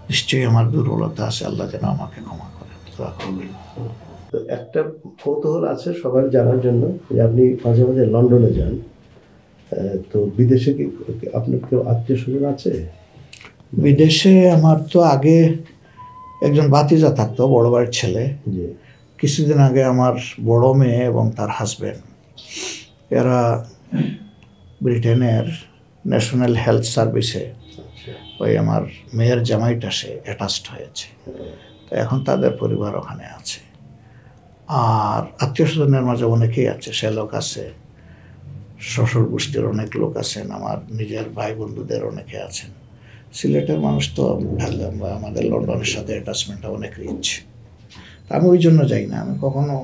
নিশ্চয়ই আমার দুর্বলতা আছে, আল্লাহ যেন আমাকে ক্ষমা করেন, দোয়া করবেন। তো একটা কৌতূহল আছে সবার জানার জন্য যে আপনি মাঝে মাঝে লন্ডনে যান, তো বিদেশে কি আপনার কেউ আত্মীয় স্বজন আছে? বিদেশে আমার তো আগে একজন ভাতিজা থাকতো, বড় ভাইয়ের ছেলে। কিছুদিন আগে আমার বড় মেয়ে এবং তার হাজব্যান্ড, এরা ব্রিটেনের ন্যাশনাল হেলথ সার্ভিসে ওই আমার মেয়ের জামাইটা সে অ্যাটাচড হয়েছে, তো এখন তাদের পরিবার ওখানে আছে। আর আত্মীয় স্বজনের মাঝে অনেকেই আছে, সে লোক আছে, শ্বশুর গোষ্ঠীর অনেক লোক আছেন, আমার নিজের ভাই বন্ধুদের অনেকে আছেন। সিলেটের মানুষ তো আমাদের লন্ডনের সাথে অ্যাটাচমেন্টটা অনেক রিচ। আমি ওই জন্য যাই না, আমি কখনো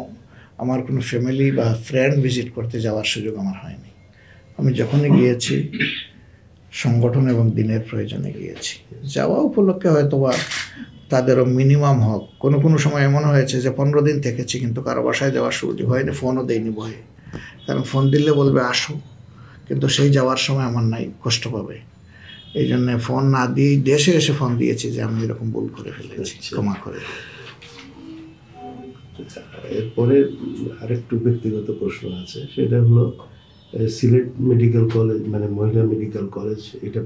আমার কোনো ফ্যামিলি বা ফ্রেন্ড ভিজিট করতে যাওয়ার সুযোগ আমার হয়নি। আমি যখনই গিয়েছি সংগঠন এবং দিনের প্রয়োজনে গিয়েছি। যাওয়া উপলক্ষে হয়তো বা তাদেরও মিনিমাম হোক, কোনো কোনো সময় এমন হয়েছে যে 15 দিন থেকেছি কিন্তু কারো বাসায় যাওয়ার সুযোগ হয়নি, ফোনও দেয়নি ভয়ে। কারণ ফোন দিলে বলবে আসো, কিন্তু সেই যাওয়ার সময় আমার নাই, কষ্ট পাবে। এই জন্যে ফোন না দিয়েই দেশে এসে ফোন দিয়েছি যে আমি এরকম ভুল করে ফেলেছি, ক্ষমা করে। এরপরে আরেকটু ব্যক্তিগত প্রশ্ন আছে, সেটা হলো সিলেট মেডিকেল কলেজ, মানে মহিলা মেডিকেল কলেজ, এটা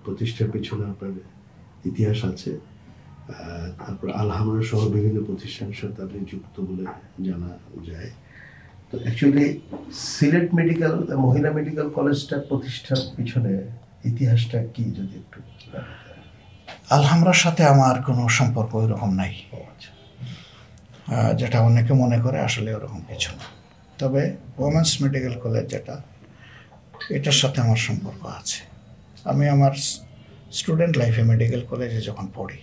প্রতিষ্ঠার পিছনে আপনার ইতিহাস আছে। তারপর আলহামরা সহ বিভিন্ন প্রতিষ্ঠানের সাথে আপনি যুক্ত বলে জানা যায়। তো অ্যাকচুয়ালি সিলেট মহিলা মেডিকেল কলেজটা প্রতিষ্ঠার পিছনে ইতিহাসটা কি, যদি একটু? আলহামরার সাথে আমার কোনো সম্পর্ক ওইরকম নাই, যেটা অনেকে মনে করে, আসলে ওরকম কিছু না। তবে ওমেন্স মেডিকেল কলেজ যেটা এটার সাথে আমার সম্পর্ক আছে। আমি আমার স্টুডেন্ট লাইফে মেডিকেল কলেজে যখন পড়ি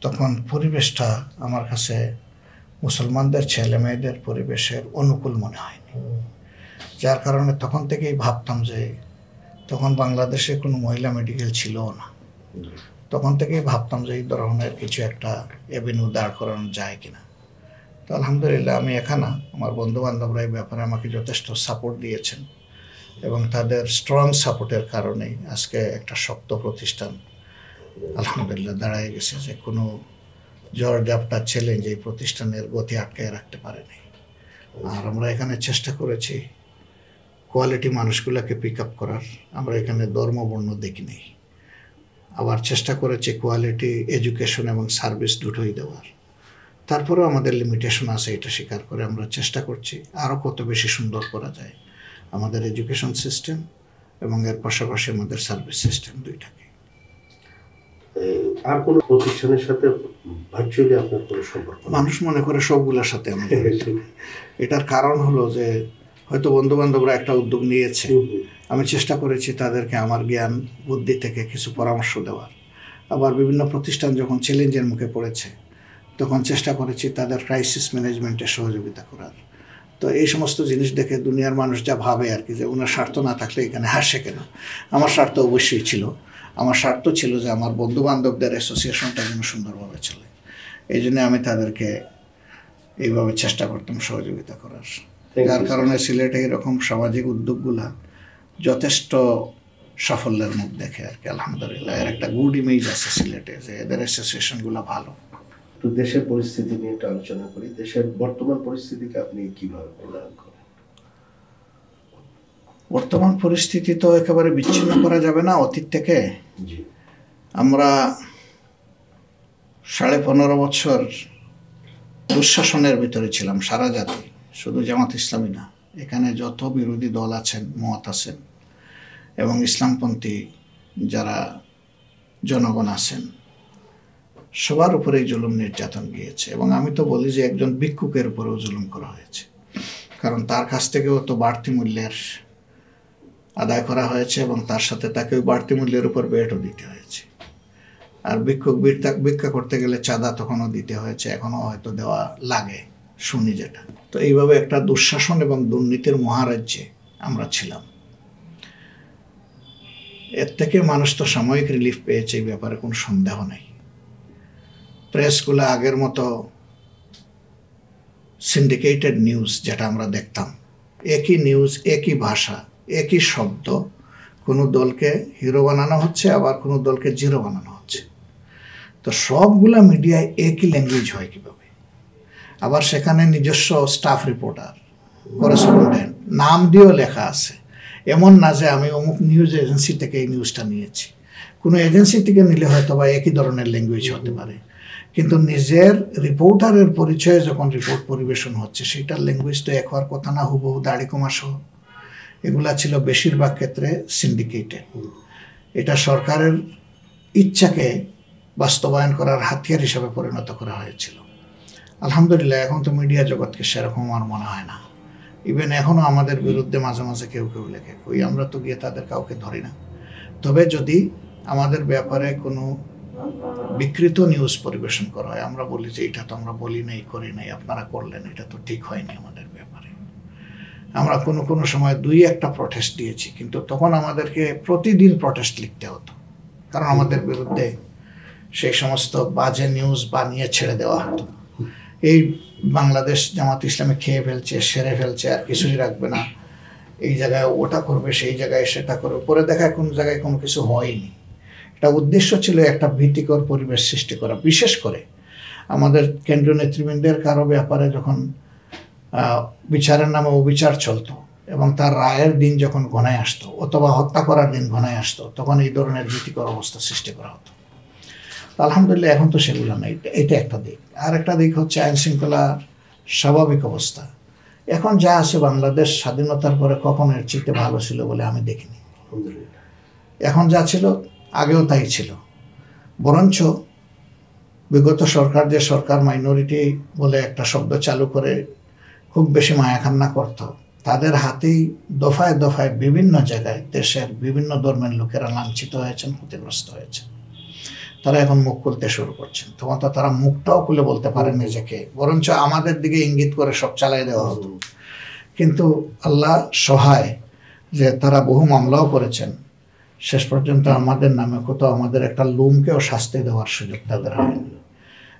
তখন পরিবেশটা আমার কাছে মুসলমানদের ছেলে মেয়েদের পরিবেশের অনুকূল মনে হয়নি, যার কারণে তখন থেকেই ভাবতাম যে, তখন বাংলাদেশে কোনো মহিলা মেডিকেল ছিলও না, তখন থেকেই ভাবতাম যে এই ধরনের কিছু একটা এভিনিউ দাঁড় করানো যায় কিনা। তো আলহামদুলিল্লাহ আমি এখানে আমার বন্ধু বান্ধবরা এই ব্যাপারে আমাকে যথেষ্ট সাপোর্ট দিয়েছেন এবং তাদের স্ট্রং সাপোর্টের কারণে আজকে একটা শক্ত প্রতিষ্ঠান আলহামদুলিল্লাহ দাঁড়ায় গেছে, যে কোনো ঝড় ঝাপটা চ্যালেঞ্জ এই প্রতিষ্ঠানের গতি আটকায় রাখতে পারেনি। আর আমরা এখানে চেষ্টা করেছি কোয়ালিটি মানুষগুলোকে পিক আপ করার। আমরা এখানে ধর্ম বর্ণ দেখি নেই, আবার চেষ্টা করেছি কোয়ালিটি এডুকেশন এবং সার্ভিস দুটোই দেওয়ার। তারপরেও আমাদের লিমিটেশন আছে, এটা স্বীকার করে আমরা চেষ্টা করছি আরও কত বেশি সুন্দর করা যায় আমাদের এডুকেশন সিস্টেম এবং এর পাশাপাশি আমাদের সার্ভিস সিস্টেম দুইটাকে। আর কোনো প্রতিষ্ঠানের সাথে ভার্চুয়ালি আপনার কোনো সম্পর্ক? মানুষ মনে করে সবগুলোর সাথে আমাদের এটার কারণ হলো যে হয়তো বন্ধু বান্ধবরা একটা উদ্যোগ নিয়েছে, আমি চেষ্টা করেছি তাদেরকে আমার জ্ঞান বুদ্ধি থেকে কিছু পরামর্শ দেওয়ার। আবার বিভিন্ন প্রতিষ্ঠান যখন চ্যালেঞ্জের মুখে পড়েছে তখন চেষ্টা করেছি তাদের ক্রাইসিস ম্যানেজমেন্টে সহযোগিতা করার। তো এই সমস্ত জিনিস দেখে দুনিয়ার মানুষ যা ভাবে আর কি, যে ওনার স্বার্থ না থাকলে এখানে হাসে কেন। আমার স্বার্থ অবশ্যই ছিল, আমার স্বার্থ ছিল যে আমার বন্ধু বান্ধবদের অ্যাসোসিয়েশনটা যেন সুন্দরভাবে চলে। এই জন্য আমি তাদেরকে এইভাবে চেষ্টা করতাম সহযোগিতা করার, যার কারণে সিলেটে এরকম সামাজিক উদ্যোগগুলা যথেষ্ট সাফল্যের মুখ দেখে আর কি। আলহামদুলিল্লাহ এর একটা গুড ইমেজ আছে সিলেটে, যে এদের অ্যাসোসিয়েশনগুলো ভালো। তো দেশের পরিস্থিতি নিয়ে একটু আলোচনা করি। দেশের বর্তমান পরিস্থিতিকে আপনি কিভাবে মূল্যায়ন করেন? বর্তমান পরিস্থিতি তো একেবারে বিচ্ছিন্ন করা যাবে না অতীত থেকে। আমরা 15.5 বছর দুঃশাসনের ভিতরে ছিলাম সারা জাতি, শুধু জামাত ইসলামী না, এখানে যত বিরোধী দল আছেন, মত আছেন এবং ইসলামপন্থী যারা জনগণ আছেন, সবার উপরেই জুলুম নির্যাতন গিয়েছে। এবং আমি তো বলি যে একজন ভিক্ষুকের উপরেও জুলুম করা হয়েছে, কারণ তার কাছ থেকেও তো বাড়তি মূল্যের আদায় করা হয়েছে এবং তার সাথে তাকে ওই বাড়তি মূল্যের উপর বেটও দিতে হয়েছে। আর ভিক্ষুক ভিক্ষা করতে গেলে চাঁদা তখনও দিতে হয়েছে, এখনও হয়তো দেওয়া লাগে, শুনি যেটা। তো এইভাবে একটা দুঃশাসন এবং দুর্নীতির মহারাজ্যে আমরা ছিলাম। এর থেকে মানুষ তো সাময়িক রিলিফ পেয়েছে, এই ব্যাপারে কোনো সন্দেহ নেই। প্রেসগুলো আগের মতো সিন্ডিকেটেড নিউজ যেটা আমরা দেখতাম, একই নিউজ, একই ভাষা, একই শব্দ, কোনো দলকে হিরো বানানো হচ্ছে, আবার কোনো দলকে জিরো বানানো হচ্ছে। তো সবগুলা মিডিয়ায় একই ল্যাঙ্গুয়েজ হয় কীভাবে? আবার সেখানে নিজস্ব স্টাফ রিপোর্টার, করেসপন্ডেন্ট নাম দিয়েও লেখা আছে। এমন না যে আমি অমুক নিউজ এজেন্সি থেকে এই নিউজটা নিয়েছি। কোনো এজেন্সি থেকে নিলে হয়তো বা একই ধরনের ল্যাঙ্গুয়েজ হতে পারে, কিন্তু নিজের রিপোর্টারের পরিচয়ে যখন রিপোর্ট পরিবেশন হচ্ছে সেটার ল্যাঙ্গুয়েজ তো এক হওয়ার কথা না, হুবহু দাড়ি কমা সহ। এগুলা ছিল বেশিরভাগ ক্ষেত্রে সিন্ডিকেটেড। এটা সরকারের ইচ্ছাকে বাস্তবায়ন করার হাতিয়ার হিসাবে পরিণত করা হয়েছিল। আলহামদুলিল্লাহ এখন তো মিডিয়া জগৎকে সেরকম আমার মনে হয় না। ইভেন এখনও আমাদের বিরুদ্ধে মাঝে মাঝে কেউ কেউ লেখে, কই আমরা তো গিয়ে তাদের কাউকে ধরি না। তবে যদি আমাদের ব্যাপারে কোনো বিকৃত নিউজ পরিবেশন করা হয়, আমরা বলি যে এটা তো আমরা বলি নাই, করি নাই, আপনারা করলেন, এটা তো ঠিক হয়নি আমাদের ব্যাপারে। আমরা কোনো সময় 2-1টা প্রটেস্ট দিয়েছি, কিন্তু তখন আমাদেরকে প্রতিদিন প্রটেস্ট লিখতে হতো, কারণ আমাদের বিরুদ্ধে সেই সমস্ত বাজে নিউজ বানিয়ে ছেড়ে দেওয়া হতো। এই বাংলাদেশ জামাত ইসলামী খেয়ে ফেলছে, সেরে ফেলছে, আর কিছুই রাখবে না, এই জায়গায় ওটা করবে, সেই জায়গায় সেটা করবে, পরে দেখায় কোনো জায়গায় কোনো কিছু হয়নি। এটা উদ্দেশ্য ছিল একটা ভীতিকর পরিবেশ সৃষ্টি করা। বিশেষ করে আমাদের কেন্দ্রীয় নেতৃবৃন্দের কারো ব্যাপারে যখন বিচারের নামে অবিচার চলতো এবং তার রায়ের দিন যখন ঘনায় আসতো অথবা হত্যা করার দিন ঘনায় আসতো, তখন এই ধরনের ভীতিকর অবস্থা সৃষ্টি করা হতো। আলহামদুলিল্লাহ এখন তো সেগুলো নেই। এটা একটা দিক। আর একটা দিক হচ্ছে আইন শৃঙ্খলার স্বাভাবিক অবস্থা। এখন যা আছে বাংলাদেশ স্বাধীনতার পরে কখনো এর চেয়ে ভালো ছিল বলে আমি দেখিনি। এখন যা ছিল আগেও তাই ছিল, বরঞ্চ বিগত সরকার যে সরকার মাইনরিটি বলে একটা শব্দ চালু করে খুব বেশি মায়াকান্না করত, তাদের হাতেই দফায় দফায় বিভিন্ন জায়গায় দেশের বিভিন্ন ধর্মের লোকেরা লাঞ্ছিত হয়েছেন, ক্ষতিগ্রস্ত হয়েছেন। তারা এখন মুখ খুলতে শুরু করছেন। তখন তো তারা মুখটাও খুলে বলতে পারেন নিজেকে, বরঞ্চ আমাদের দিকে ইঙ্গিত করে সব চালিয়ে দেওয়া হতো। কিন্তু আল্লাহ সহায় যে তারা বহু মামলাও করেছেন, শেষ পর্যন্ত আমাদের নামে কোথাও আমাদের একটা লুমকেও শাস্তি দেওয়ার সুযোগ তাদের হয়নি,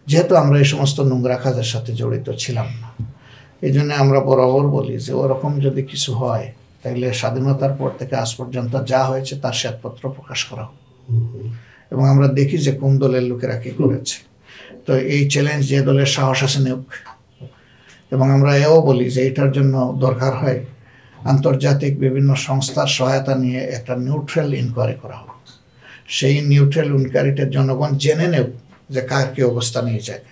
যেহেতু আমরা এই সমস্ত নোংরা কাজের সাথে জড়িত ছিলাম না। এই জন্য আমরা বরাবর বলি যে ওরকম যদি কিছু হয় তাহলে স্বাধীনতার পর থেকে আজ পর্যন্ত যা হয়েছে তার শ্বেতপত্র প্রকাশ করা হোক, এবং আমরা দেখি যে কোন দলের লোকেরা কি করেছে। তো এই চ্যালেঞ্জ যে দলের সাহস আছে নেওক, এবং আমরা এও বলি যে এটার জন্য দরকার হয় আন্তর্জাতিক বিভিন্ন সংস্থার সহায়তা নিয়ে একটা নিউট্রাল ইনকোয়ারি করা হোক। সেই নিউট্রাল ইনকোয়ারিটার জনগণ জেনে নেব যে কার কি অবস্থা নিয়ে যায়।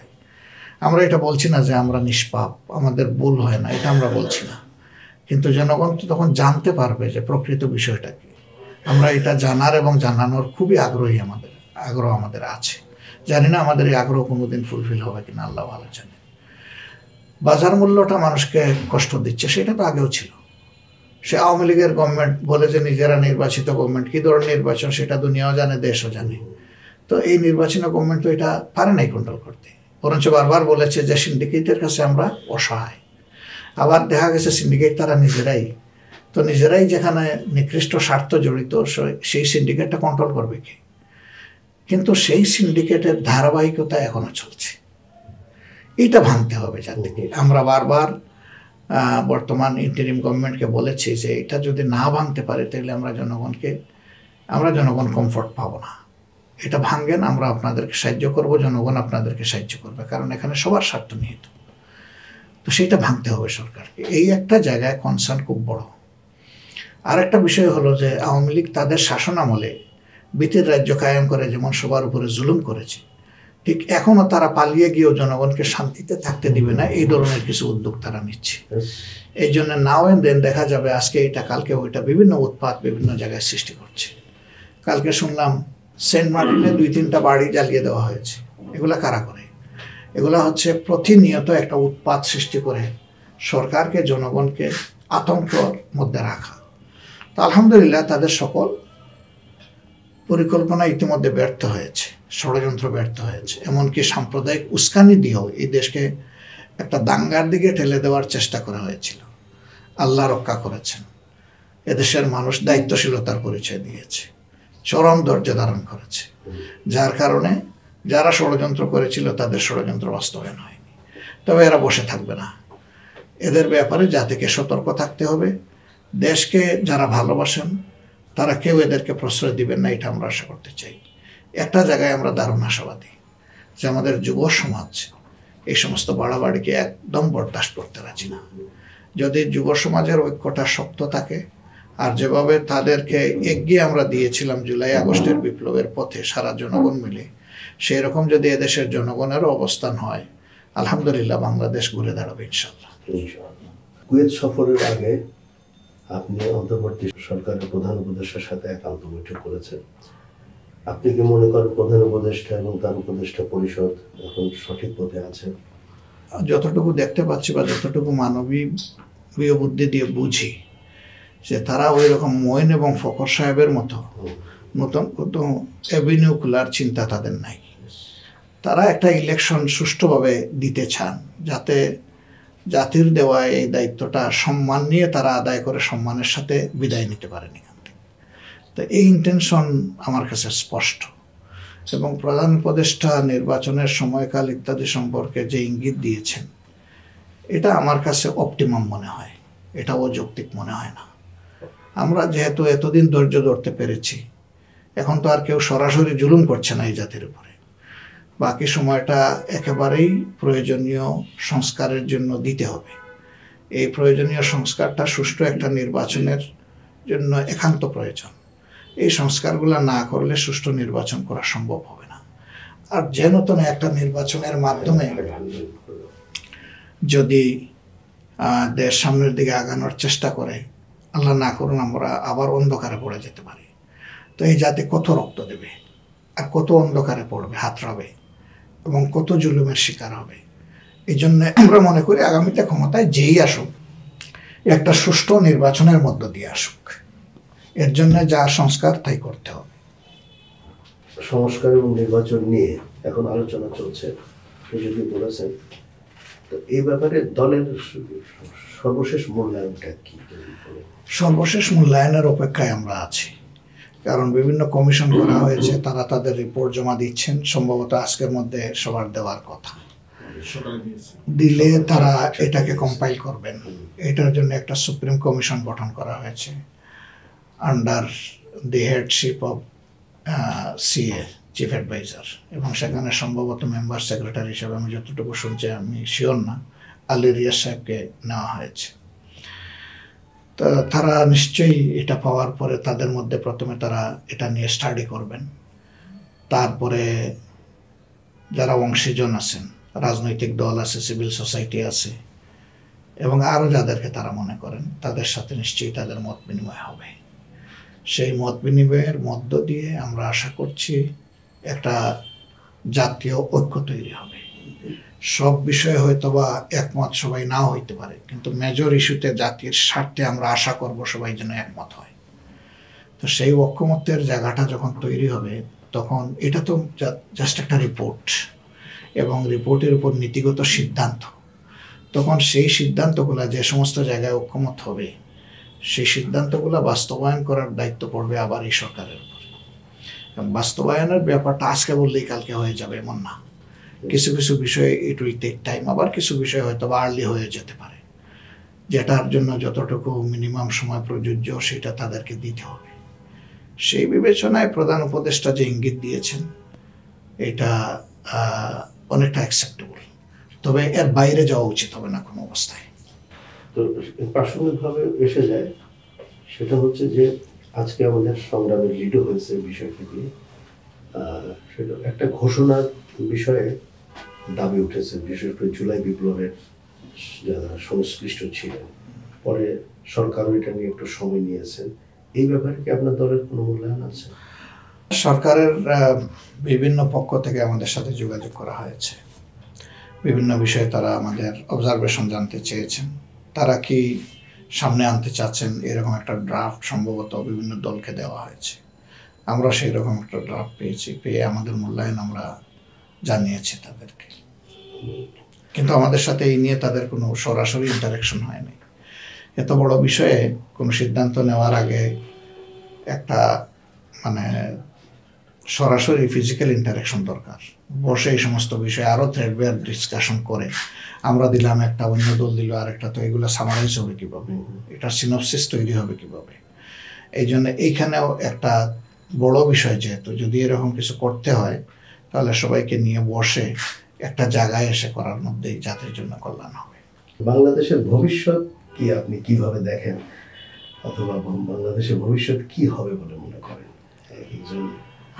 আমরা এটা বলছি না যে আমরা নিষ্পাপ, আমাদের ভুল হয় না, এটা আমরা বলছি না, কিন্তু জনগণ তো তখন জানতে পারবে যে প্রকৃত বিষয়টা কি। আমরা এটা জানার এবং জানানোর খুবই আগ্রহ আমাদের আছে। জানি না আমাদের এই আগ্রহ কোনোদিন ফুলফিল হবে কিনা, আল্লাহ ভালো জানে। বাজার মূল্যটা মানুষকে কষ্ট দিচ্ছে, সেটা তো আগেও ছিল। সে আওয়ামী লীগের গভর্নমেন্ট বলে যে নিজেরা নির্বাচিত গভর্নমেন্ট, কি ধরনের নির্বাচন সেটা দুনিয়াও জানে, দেশও জানে। তো এই নির্বাচনী গভর্নমেন্ট তো এটা পারে নাই কন্ট্রোল করতে, বরঞ্চ বারবার বলেছে যে সিন্ডিকেটের কাছে আমরা অসহায়। আবার দেখা গেছে সিন্ডিকেট তারা নিজেরাই যেখানে নিকৃষ্ট স্বার্থ জড়িত, সেই সিন্ডিকেটটা কন্ট্রোল করবে কি? কিন্তু সেই সিন্ডিকেটের ধারাবাহিকতা এখনো চলছে, এটা ভাঙতে হবে জাতিকে। আমরা বারবার বর্তমান ইন্টারিম গভর্নমেন্টকে বলেছি যে এটা যদি না ভাঙতে পারে তাহলে আমরা জনগণ কমফোর্ট পাবো না। এটা ভাঙেন, আমরা আপনাদেরকে সাহায্য করব, জনগণ আপনাদেরকে সাহায্য করবে, কারণ এখানে সবার স্বার্থ নিহিত। তো সেটা ভাঙতে হবে সরকারকে। এই একটা জায়গায় কনসার্ন খুব বড়। আর একটা বিষয় হলো যে আওয়ামী লীগ তাদের শাসন আমলে বিতির রাজ্য কায়েম করে যেমন সবার উপরে জুলুম করেছে, ঠিক এখনো তারা পালিয়ে গিয়েও জনগণকে শান্তিতে থাকতে দিবে না, এই ধরনের কিছু উদ্যোগ তারা নিচ্ছে। এই জন্য নাও এন্ড দেন দেখা যাবে আজকে এটা কালকে ওইটা বিভিন্ন উৎপাত বিভিন্ন জায়গায় সৃষ্টি করছে। কালকে শুনলাম সেন্ট মার্টিনে 2-3টা বাড়ি জ্বালিয়ে দেওয়া হয়েছে। এগুলা কারা করে? এগুলা হচ্ছে প্রতিনিয়ত একটা উৎপাত সৃষ্টি করে সরকারকে, জনগণকে আতঙ্কের মধ্যে রাখা। তো আলহামদুলিল্লাহ তাদের সকল পরিকল্পনা ইতিমধ্যে ব্যর্থ হয়েছে, ষড়যন্ত্র ব্যর্থ হয়েছে। এমনকি সাম্প্রদায়িক উস্কানি দিয়েও এই দেশকে একটা দাঙ্গার দিকে ঠেলে দেওয়ার চেষ্টা করা হয়েছিল। আল্লাহ রক্ষা করেছেন, এদেশের মানুষ দায়িত্বশীলতার পরিচয় দিয়েছে, চরম ধৈর্য ধারণ করেছে, যার কারণে যারা ষড়যন্ত্র করেছিল তাদের ষড়যন্ত্র বাস্তবায়ন হয়নি। তবে এরা বসে থাকবে না, এদের ব্যাপারে জাতিকে সতর্ক থাকতে হবে। দেশকে যারা ভালোবাসেন তারা কেউ এদেরকে প্রশ্রয় দিবেন না, এটা আমরা আশা করতে চাই। একটা জায়গায় আমরা দারুণ আশাবাদী যে আমাদের যুব সমাজ এই সমস্ত বাড়াবাড়িকে একদম বরদাস্ত করতে রাজি না। যদি যুব সমাজের ঐক্যটা শক্ত থাকে, আর যেভাবে তাদেরকে এগিয়ে আমরা দিয়েছিলাম জুলাই আগস্টের বিপ্লবের পথে সারা জনগণ মিলে, সেই রকম যদি এদেশের জনগণেরও অবস্থান হয়, আলহামদুলিল্লাহ বাংলাদেশ ঘুরে দাঁড়াবে ইনশাআল্লাহ। কুয়েত সফরের আগে আপনি অন্তর্বর্তী সরকারের প্রধান উপদেষ্টার সাথে একান্ত বৈঠক করেছেন। আপনি কি মনে করেন প্রধান উপদেষ্টা এবং তার উপদেষ্টা পরিষদ এখন সঠিক পথে আছে? যতটুকু দেখতে পাচ্ছি বা যতটুকু মানবীয় বুদ্ধি দিয়ে বুঝি যে তারা ওই রকম মঈন এবং ফখর সাহেবের মতো নতুন নতুন অ্যাভিনিউ খোলার চিন্তা তাদের নাই। তারা একটা ইলেকশন সুষ্ঠুভাবে দিতে চান, যাতে জাতির দেওয়া এই দায়িত্বটা সম্মান নিয়ে তারা আদায় করে সম্মানের সাথে বিদায় নিতে পারেন এখান থেকে। তো এই ইন্টেনশন আমার কাছে স্পষ্ট, এবং প্রধান উপদেষ্টা নির্বাচনের সময়কাল ইত্যাদি সম্পর্কে যে ইঙ্গিত দিয়েছেন, এটা আমার কাছে অপটিমাম মনে হয়, এটা অযৌক্তিক মনে হয় না। আমরা যেহেতু এতদিন ধৈর্য ধরতে পেরেছি, এখন তো আর কেউ সরাসরি জুলুম করছে না এই জাতির উপরে। বাকি সময়টা একেবারেই প্রয়োজনীয় সংস্কারের জন্য দিতে হবে। এই প্রয়োজনীয় সংস্কারটা সুষ্ঠু একটা নির্বাচনের জন্য একান্ত প্রয়োজন। এই সংস্কারগুলো না করলে সুষ্ঠু নির্বাচন করা সম্ভব হবে না। আর যে নতুন একটা নির্বাচনের মাধ্যমে যদি দেশ সামনের দিকে আগানোর চেষ্টা করে, আল্লাহ না করুন আমরা আবার অন্ধকারে পড়ে যেতে পারি। তো এই জাতি কত রক্ত দেবে, আর কত অন্ধকারে পড়বে, হাতড়াবে, এবং কত জুলুমের শিকার হবে। এই জন্য আমরা মনে করি আগামীতে ক্ষমতায় যেই আসুক, একটা সুষ্ঠু নির্বাচনের মধ্য দিয়ে আসুক। এর জন্য যা সংস্কার তাই করতে হবে। সংস্কার এবং নির্বাচন নিয়ে এখন আলোচনা চলছে, যদি বলেছেন, তো এই ব্যাপারে দলের সর্বশেষ মূল্যায়নটা কি? সর্বশেষ মূল্যায়নের অপেক্ষায় আমরা আছি, কারণ বিভিন্ন কমিশন করা হয়েছে, তারা তাদের রিপোর্ট জমা দিচ্ছেন। সম্ভবত আজকের মধ্যে সবার দেওয়ার কথা, দিলে তারা এটাকে কম্পাইল করবেন। এটার জন্য একটা সুপ্রিম কমিশন গঠন করা হয়েছে under the headship of CA, chief adviser, এবং সেখানে সম্ভবত মেম্বার সেক্রেটারি হিসেবে, আমি যতটুকু শুনছি, আমি শিওর না, আলী রিয়াজ সাহেবকে নেওয়া হয়েছে। তো তারা নিশ্চয়ই এটা পাওয়ার পরে তাদের মধ্যে প্রথমে তারা এটা নিয়ে স্টাডি করবেন। তারপরে যারা অংশীজন আছেন, রাজনৈতিক দল আছে, সিভিল সোসাইটি আছে, এবং আরও যাদেরকে তারা মনে করেন, তাদের সাথে নিশ্চয়ই তাদের মত বিনিময় হবে। সেই মত বিনিময়ের মধ্য দিয়ে আমরা আশা করছি একটা জাতীয় ঐক্য তৈরি হবে। সব বিষয়ে হয়তো বা একমত সবাই নাও হইতে পারে, কিন্তু মেজর ইস্যুতে জাতির স্বার্থে আমরা আশা করব সবাই যেন একমত হয়। তো সেই ঐক্যমত্যের জায়গাটা যখন তৈরি হবে, তখন এটা তো জাস্ট একটা রিপোর্ট, এবং রিপোর্টের উপর নীতিগত সিদ্ধান্ত। তখন সেই সিদ্ধান্তগুলো যে সমস্ত জায়গায় ঐক্যমত হবে, সেই সিদ্ধান্তগুলো বাস্তবায়ন করার দায়িত্ব পড়বে আবার এই সরকারের উপর। এবং বাস্তবায়নের ব্যাপারটা আজকে বললেই কালকে হয়ে যাবে এমন না। কিছু কিছু বিষয়ে ইট উইল টেক টাইম, আবার কিছু বিষয় হয়তো বা আর্লি হয়ে যেতে পারে। যেটার জন্য যতটুকু মিনিমাম সময় প্রযোজ্য, সেটা তাদেরকে দিতে হবে। সেই বিবেচনায় প্রধান উপদেষ্টা যে ইঙ্গিত দিয়েছেন, এটা অনেকটা অ্যাকসেপ্টেবল, তবে এর বাইরে যাওয়া উচিত হবে না কোনো অবস্থায়। তো প্রাসঙ্গিকভাবে এসে যায়, সেটা হচ্ছে যে আজকে আমাদের সংগ্রামে লিডও হয়েছে বিষয়টি নিয়ে। সেটা একটা ঘোষণার বিষয়ে দাবি উঠেছে, বিশেষ করে জুলাই বিপ্লবের যারা সংশ্লিষ্ট ছিলেন, পরে সরকারও এটা নিয়ে একটু সময় নিয়েছেন। এই ব্যাপারে কি আপনার দলের কোনো মূল্যায়ন আছে? সরকারের বিভিন্ন পক্ষ থেকে আমাদের সাথে যোগাযোগ করা হয়েছে, বিভিন্ন বিষয়ে তারা আমাদের অবজারভেশন জানতে চেয়েছেন। তারা কি সামনে আনতে চাচ্ছেন, এরকম একটা ড্রাফট সম্ভবত বিভিন্ন দলকে দেওয়া হয়েছে। আমরা সেই রকম একটা ড্রাফট পেয়েছি, পেয়ে আমাদের মূল্যায়ন আমরা জানিয়েছি তাদেরকে। কিন্তু আমাদের সাথে এই নিয়ে তাদের কোনো সরাসরি ইন্টারাকশন হয়নি। এত বড় বিষয়ে কোনো সিদ্ধান্ত নেওয়ার আগে একটা সরাসরি ফিজিক্যাল ইন্টারাকশন দরকার। বসে এই সমস্ত বিষয়ে আরও থ্রেডবেয়ার ডিসকাশন করে, আমরা দিলাম একটা, অন্য দল দিল আরেকটা, তো এগুলো সামারাইজ হবে কীভাবে, এটার সিনপসিস তৈরি হবে কীভাবে। এই জন্য এইখানেও একটা বড় বিষয়, যেহেতু যদি এরকম কিছু করতে হয়, তাহলে সবাইকে নিয়ে বসে একটা জায়গায় এসে করার মধ্যেই জাতির জন্য কল্যাণ হবে। বাংলাদেশের ভবিষ্যৎ কি আপনি কিভাবে দেখেন, অথবা বাংলাদেশের ভবিষ্যৎ কি হবে বলে মনে করেন?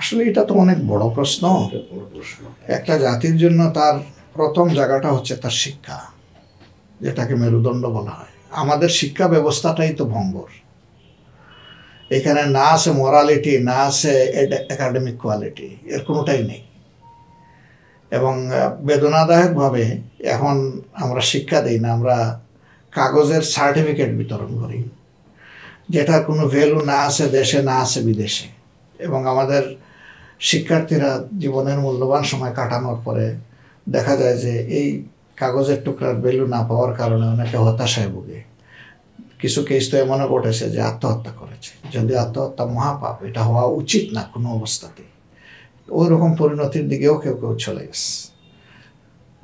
আসলে এটা তো অনেক বড় প্রশ্ন। একটা জাতির জন্য তার প্রথম জায়গাটা হচ্ছে তার শিক্ষা, যেটাকে মেরুদণ্ড বলা হয়। আমাদের শিক্ষা ব্যবস্থাটাই তো ভঙ্গুর। এখানে না আছে মোরালিটি, না আছে একাডেমিক কোয়ালিটি, এর কোনোটাই নেই। এবং বেদনাদায়কভাবে এখন আমরা শিক্ষা দিই না, আমরা কাগজের সার্টিফিকেট বিতরণ করি, যেটার কোনো ভ্যালু না আছে দেশে, না আছে বিদেশে। এবং আমাদের শিক্ষার্থীরা জীবনের মূল্যবান সময় কাটানোর পরে দেখা যায় যে এই কাগজের টুকরার ভ্যালু না পাওয়ার কারণে অনেকে হতাশায় ভোগে। কিছু কেস তো এমনও ঘটেছে যে আত্মহত্যা করেছে। যদি আত্মহত্যা মহাপাপ, এটা হওয়া উচিত না কোনো অবস্থাতেই। ওই রকম পরিণতির দিকেও কেউ কেউ চলে গেছে।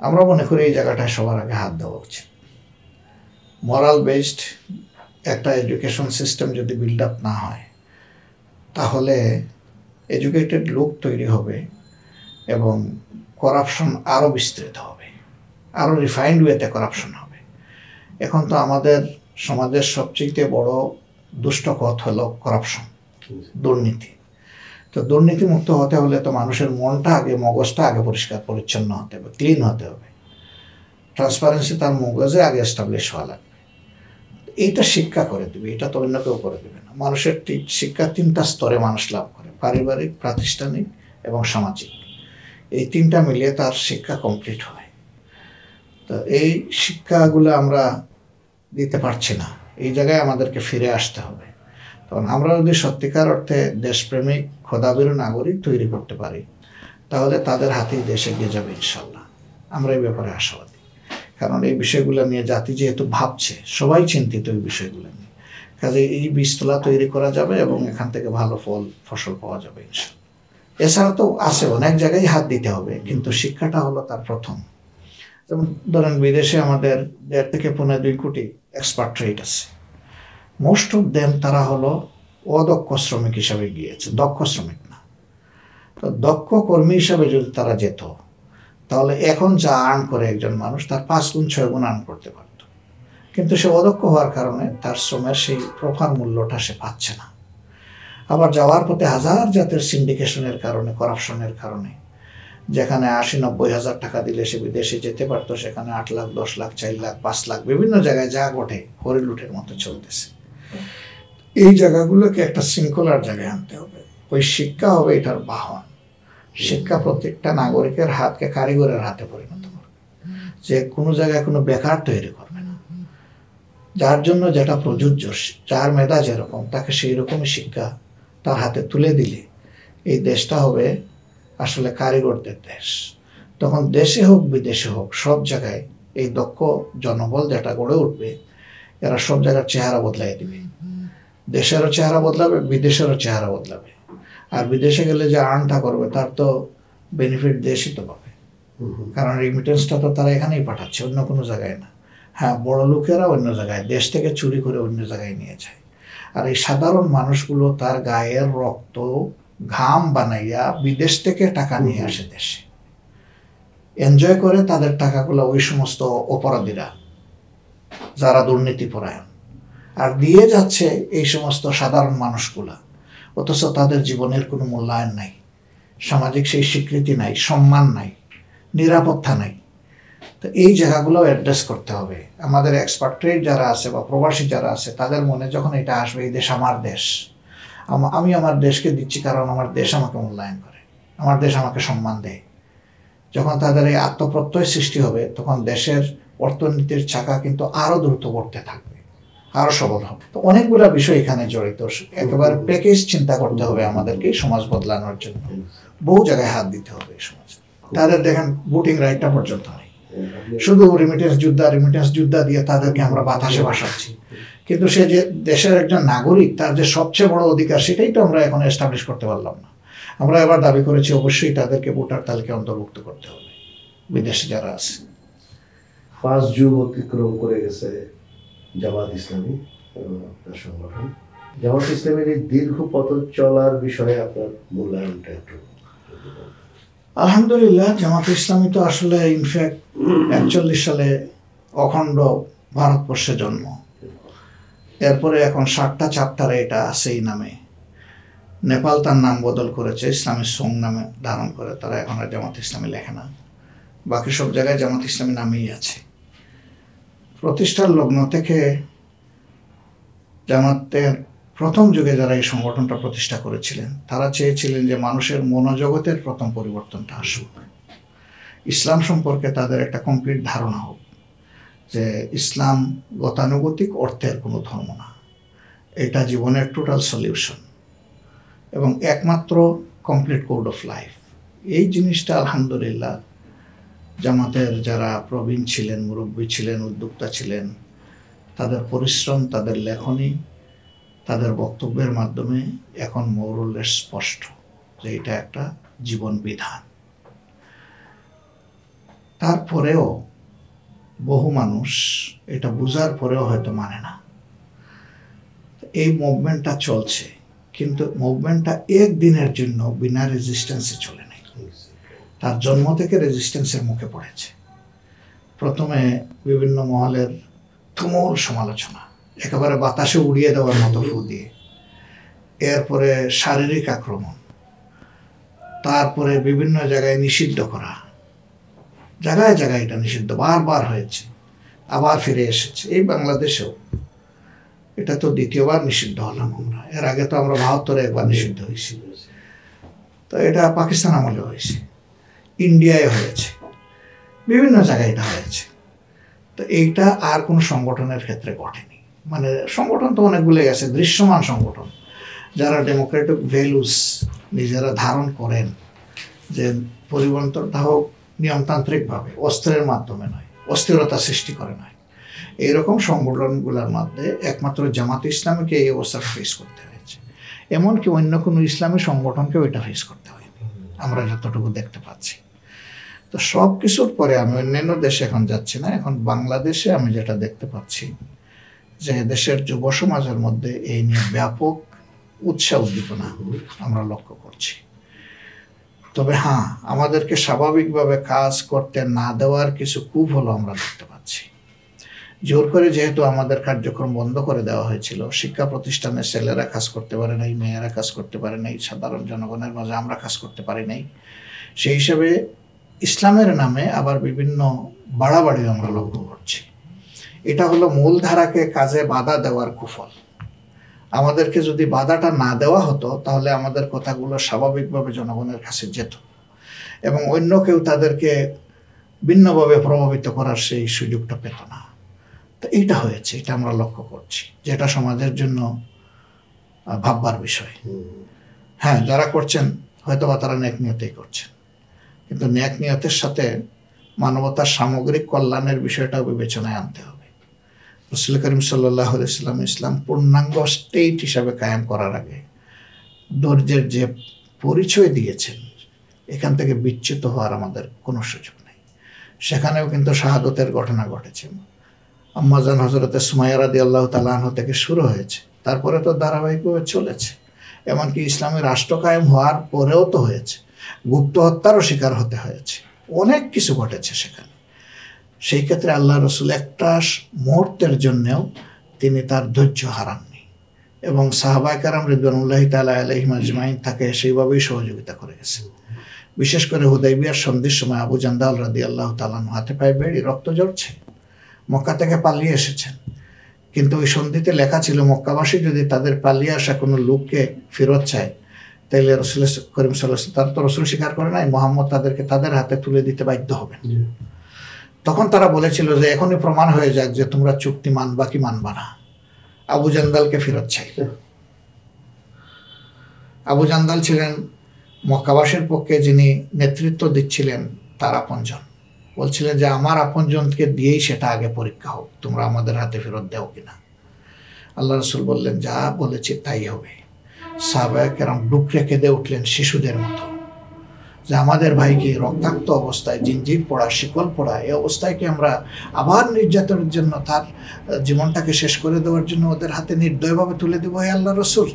আমরা মনে করি এই জায়গাটায় সবার আগে হাত দেওয়া উচিত। মরাল বেসড একটা এডুকেশন সিস্টেম যদি বিল্ড আপ না হয়, তাহলে এডুকেটেড লোক তৈরি হবে এবং করাপশন আরও বিস্তৃত হবে, আরও রিফাইন্ড ওয়েতে করাপশন হবে। এখন তো আমাদের সমাজের সবচেয়ে বড় দুষ্ট পথ হলো করাপশন, দুর্নীতি। তো দুর্নীতিমুক্ত হতে হলে তো মানুষের মনটা আগে, মগজটা আগে পরিষ্কার পরিচ্ছন্ন হতে হবে, ক্লিন হতে হবে। ট্রান্সপারেন্সি তার মগজে আগে এস্টাবলিশ হওয়া লাগবে। এইটা শিক্ষা করে দেবে, এটা তো অন্য কেউ করে দেবে না। মানুষের শিক্ষা 3টা স্তরে মানুষ লাভ করে, পারিবারিক, প্রাতিষ্ঠানিক এবং সামাজিক। এই 3টা মিলিয়ে তার শিক্ষা কমপ্লিট হয়। তো এই শিক্ষাগুলো আমরা দিতে পারছি না। এই জায়গায় আমাদেরকে ফিরে আসতে হবে। তখন আমরা যদি সত্যিকার অর্থে দেশপ্রেমিক খোদাভীরু নাগরিক তৈরি করতে পারি, তাহলে তাদের হাতেই দেশ এগিয়ে যাবে ইনশাল্লাহ। আমরা এই ব্যাপারে আশাবাদী, কারণ এই বিষয়গুলো নিয়ে জাতি যেহেতু ভাবছে, সবাই চিন্তিত এই বিষয়গুলো নিয়ে, কাজে এই বীজতলা তৈরি করা যাবে এবং এখান থেকে ভালো ফসল পাওয়া যাবে ইনশাল্লাহ। এছাড়া তো আছে, অনেক জায়গায় হাত দিতে হবে, কিন্তু শিক্ষাটা হলো তার প্রথম। যেমন ধরেন বিদেশে আমাদের 1.5 থেকে 2.5 কোটি এক্সপাট্রিয়েট আছে। মোস্ট অফ দেম তারা হলো অদক্ষ শ্রমিক হিসাবে গিয়েছে, দক্ষ শ্রমিক না। তো দক্ষ কর্মী হিসাবে যদি তারা যেত, তাহলে এখন যা আর্ন করে একজন মানুষ, তার 5 গুণ 6 গুণ আর্ন করতে পারত। কিন্তু সে অদক্ষ হওয়ার কারণে তার শ্রমের সেই প্রপার মূল্যটা সে পাচ্ছে না। আবার যাওয়ার পথে হাজার জাতের সিন্ডিকেশনের কারণে, করাপশনের কারণে, যেখানে 80-90 হাজার টাকা দিলে সে বিদেশে যেতে পারতো, সেখানে 8 লাখ, 10 লাখ, 4 লাখ, 5 লাখ, বিভিন্ন জায়গায় যা ঘটে হরিলুটের মতো চলতেছে। এই জায়গাগুলোকে একটা শৃঙ্খলার জায়গায় আনতে হবে। ওই শিক্ষা হবে এটার বাহন। শিক্ষা প্রত্যেকটা নাগরিকের হাতকে কারিগরের হাতে পরিণত করবে, যে কোনো জায়গায় কোনো বেকার তৈরি করবে না। যার জন্য যেটা প্রযোজ্য, যার মেধা যেরকম, তাকে সেই রকমই শিক্ষা তার হাতে তুলে দিলে এই দেশটা হবে আসলে কারিগরদের দেশ। তখন দেশে হোক বিদেশে হোক, সব জায়গায় এই দক্ষ জনবল যেটা গড়ে উঠবে, এরা সব জায়গার চেহারা বদলাই দিবে। দেশেরও চেহারা বদলাবে, বিদেশেরও চেহারা বদলাবে। আর বিদেশে গেলে যে আর্নটা করবে, তার তো বেনিফিট দেশই তো পাবে, কারণ রিমিটেন্সটা তো তারা এখানেই পাঠাচ্ছে, অন্য কোনো জায়গায় না। হ্যাঁ, বড় লোকেরা অন্য জায়গায়, দেশ থেকে চুরি করে অন্য জায়গায় নিয়ে যায়। আর এই সাধারণ মানুষগুলো তার গায়ের রক্ত ঘাম বানাইয়া বিদেশ থেকে টাকা নিয়ে আসে দেশে, এনজয় করে তাদের টাকাগুলো ওই সমস্ত অপরাধীরা যারা দুর্নীতিপরায়ণ, আর দিয়ে যাচ্ছে এই সমস্ত সাধারণ মানুষগুলা। অথচ তাদের জীবনের কোনো মূল্যায়ন নাই, সামাজিক সেই স্বীকৃতি নাই, সম্মান নাই, নিরাপত্তা নাই। তো এই জায়গাগুলো অ্যাড্রেস করতে হবে। আমাদের এক্সপাট্রিয়েট যারা আছে বা প্রবাসী যারা আছে, তাদের মনে যখন এটা আসবে, এই দেশ আমার দেশ, আমি আমার দেশকে দিচ্ছি কারণ আমার দেশ আমাকে মূল্যায়ন করে, আমার দেশ আমাকে সম্মান দেয়, যখন তাদের এই আত্মপ্রত্যয় সৃষ্টি হবে, তখন দেশের অর্থনীতির চাকা কিন্তু আরো দ্রুত করতে থাকবে, আরো সবল হবে। তো অনেকগুলো বিষয় এখানে জড়িত। একেবারে প্যাকেজ চিন্তা করতে হবে আমাদেরকে সমাজ বদলানোর জন্য। বহু জায়গায় হাত দিতে হবে এই সমাজ। তাদের দেখেন ভোটিং রাইটটা পর্যন্ত নেই, শুধু রিমিটেন্স যোদ্ধা দিয়ে তাদেরকে আমরা বাতাসে ভাসাচ্ছি। কিন্তু সে যে দেশের একজন নাগরিক, তার যে সবচেয়ে বড় অধিকার, সেটাই তো আমরা এখন এস্টাবলিশ করতে পারলাম না। আমরা এবার দাবি করেছি অবশ্যই তাদেরকে ভোটার তালিকায় অন্তর্ভুক্ত করতে হবে, বিদেশে যারা আছে। 5 যুগ অতিক্রম করে গেছে জামাত ইসলামী এবং আপনার সংগঠন। জামাত ইসলামের এই দীর্ঘ পথ চলার বিষয়ে আপনার মূল্যায়নটা একটু। আলহামদুলিল্লাহ, জামাত ইসলামী তো আসলে ইনফ্যাক্ট 41 সালে অখণ্ড ভারতবর্ষে জন্ম। এরপরে এখন 7টা চ্যাপ্টারে এটা আছে এই নামে। নেপাল তার নাম বদল করেছে, ইসলামী সং নামে ধারণ করে, তারা এখন আর জামাত ইসলামী লেখে না। বাকি সব জায়গায় জামাত ইসলামী নামেই আছে। প্রতিষ্ঠার লগ্ন থেকে জামাতের প্রথম যুগে যারা এই সংগঠনটা প্রতিষ্ঠা করেছিলেন, তারা চেয়েছিলেন যে মানুষের মনোজগতের প্রথম পরিবর্তনটা আসুক, ইসলাম সম্পর্কে তাদের একটা কমপ্লিট ধারণা হোক, যে ইসলাম গতানুগতিক অর্থের কোনো ধর্ম না, এটা জীবনের টোটাল সলিউশন এবং একমাত্র কমপ্লিট কোড অফ লাইফ। এই জিনিসটা আলহামদুলিল্লাহ জামাতের যারা প্রবীণ ছিলেন, মুরব্বী ছিলেন, উদ্যোক্তা ছিলেন, তাদের পরিশ্রম, তাদের লেখনী, তাদের বক্তব্যের মাধ্যমে এখন মোরলেস স্পষ্ট যে এটা একটা জীবন বিধান। তারপরেও বহু মানুষ এটা বোঝার পরেও হয়তো মানে না। এই মুভমেন্টটা চলছে, কিন্তু মুভমেন্টটা একদিনের জন্য বিনা রেজিস্ট্যান্সে চলে নাই। তার জন্ম থেকে রেজিস্ট্যান্সের মুখে পড়েছে। প্রথমে বিভিন্ন মহলের তুমুল সমালোচনা, একেবারে বাতাসে উড়িয়ে দেওয়ার মতো ফু দিয়ে, এরপরে শারীরিক আক্রমণ, তারপরে বিভিন্ন জায়গায় নিষিদ্ধ করা, জায়গায় জায়গায় এটা নিষিদ্ধ বারবার হয়েছে, আবার ফিরে এসেছে। এই বাংলাদেশেও এটা তো দ্বিতীয়বার নিষিদ্ধ হলাম আমরা। এর আগে তো আমরা 72-এ একবার নিষিদ্ধ হয়েছি। তো এটা পাকিস্তান আমলে হয়েছে, ইন্ডিয়ায় হয়েছে, বিভিন্ন জায়গায় এটা হয়েছে। তো এইটা আর কোনো সংগঠনের ক্ষেত্রে ঘটেনি। মানে সংগঠন তো অনেকগুলো আছে, দৃশ্যমান সংগঠন যারা ডেমোক্রেটিক ভ্যালুস নিজেরা ধারণ করেন, যে পরিবর্তনটা হোক নিয়মতান্ত্রিকভাবে, অস্ত্রের মাধ্যমে নয়, অস্থিরতা সৃষ্টি করে নয়, এইরকম সংগঠনগুলোর মধ্যে একমাত্র জামাত ইসলামীকে এই অবস্থাটা ফেস করতে হয়েছে। এমনকি অন্য কোনো ইসলামী সংগঠনকেও এটা ফেস করতে হয়নি, আমরা যতটুকু দেখতে পাচ্ছি। তো সব কিছুর পরে আমি অন্যান্য দেশে এখন যাচ্ছি না, এখন বাংলাদেশে আমি যেটা দেখতে পাচ্ছি যে দেশের যুব সমাজের মধ্যে এই নিয়ে ব্যাপক উৎসাহ উদ্দীপনা আমরা লক্ষ্য করছি। তবে হ্যাঁ, আমাদেরকে স্বাভাবিকভাবে কাজ করতে না দেওয়ার কিছু কুফলও আমরা দেখতে পাচ্ছি। জোর করে যেহেতু আমাদের কার্যক্রম বন্ধ করে দেওয়া হয়েছিল, শিক্ষা প্রতিষ্ঠানের ছেলেরা কাজ করতে পারে নাই, মেয়েরা কাজ করতে পারে নাই, সাধারণ জনগণের মাঝে আমরা কাজ করতে পারি নাই, সেই হিসাবে ইসলামের নামে আবার বিভিন্ন বাড়াবাড়ি আমরা লক্ষ্য করছি। এটা হলো মূলধারাকে কাজে বাধা দেওয়ার কুফল। আমাদেরকে যদি বাধাটা না দেওয়া হতো তাহলে আমাদের কথাগুলো স্বাভাবিকভাবে জনগণের কাছে যেত এবং অন্য কেউ তাদেরকে ভিন্নভাবে প্রভাবিত করার সেই সুযোগটা পেত না। তো এইটা হয়েছে, এটা আমরা লক্ষ্য করছি, যেটা সমাজের জন্য ভাববার বিষয়। হ্যাঁ, যারা করছেন হয়তো বা তারা ন্যাক নিয়তেই করছেন, কিন্তু ন্যাক নিয়তের সাথে মানবতার সামগ্রিক কল্যাণের বিষয়টাও বিবেচনায় আনতে হবে। রাসূল করিম সাল্লাল্লাহু আলাইহি ওয়াসাল্লাম ইসলাম পূর্ণাঙ্গ স্টেট হিসাবে কায়েম করার আগে ধৈর্যের যে পরিচয় দিয়েছেন, এখান থেকে বিচ্যুত হওয়ার আমাদের কোনো সুযোগ নেই। সেখানেও কিন্তু শাহাদতের ঘটনা ঘটেছে। আম্মাজান হযরতে সুমাইয়া রাদিয়াল্লাহু তাআলা আনহা থেকে শুরু হয়েছে, তারপরে তো ধারাবাহিকভাবে চলেছে, এমনকি ইসলামী রাষ্ট্র কায়েম হওয়ার পরেও তো হয়েছে, গুপ্ত হত্যারও শিকার হতে হয়েছে, অনেক কিছু ঘটেছে সেখানে। সেই ক্ষেত্রে আল্লাহ রসুল একটা মুহূর্তের জন্যেও তিনি তার ধৈর্য হারাননি এবং সাহাবায়ে কেরাম রিদওয়ানুল্লাহি তাআলা আলাইহিম আজমাইন তাকে সেইভাবেই সহযোগিতা করে গেছেন। বিশেষ করে হুদাইবিয়ার সন্ধির সময় আবু জান্দাল রাদিয়াল্লাহু তাআলা হাতে পায়ে বেড়ি, রক্ত ঝরছে, মক্কা থেকে পালিয়ে এসেছেন, কিন্তু ওই সন্ধিতে লেখা ছিল মক্কাবাসী যদি তাদের পালিয়ে আসা কোনো লোককে ফেরত চায় তাইলে রাসূল করিম সাল্লাল্লাহু আলাইহি ওয়াসাল্লাম, তার তো রাসূল স্বীকার করে নাই, মুহাম্মদ তাদেরকে তাদের হাতে তুলে দিতে বাধ্য হবেন। তখন তারা বলেছিল যে এখনই প্রমাণ হয়ে যাক যে তোমরা চুক্তি মানবা কি মানবা না, আবু জান্দালকে ফেরত চাই। আবু জান্দাল ছিলেন মক্কাবাসীর পক্ষে যিনি নেতৃত্ব দিচ্ছিলেন তার আপনজন, বলছিলেন যে আমার আপনজনকে দিয়েই সেটা আগে পরীক্ষা হোক, তোমরা আমাদের হাতে ফেরত দেও কিনা। আল্লাহ রসুল বললেন যা বলেছি তাই হবে। সাহাবায়ে কেরাম ডুকরে কেঁদে উঠলেন শিশুদের মতো, যে আমাদের ভাইকে রক্তাক্ত অবস্থায়, জিঞ্জির পড়া, শিকল পড়া, এই অবস্থায় কি আমরা আবার নির্যাতনের জন্য, তার জীবনটাকে শেষ করে দেওয়ার জন্য ওদের হাতে নির্দয়ভাবে তুলে দেবো? হে আল্লাহ রসুল।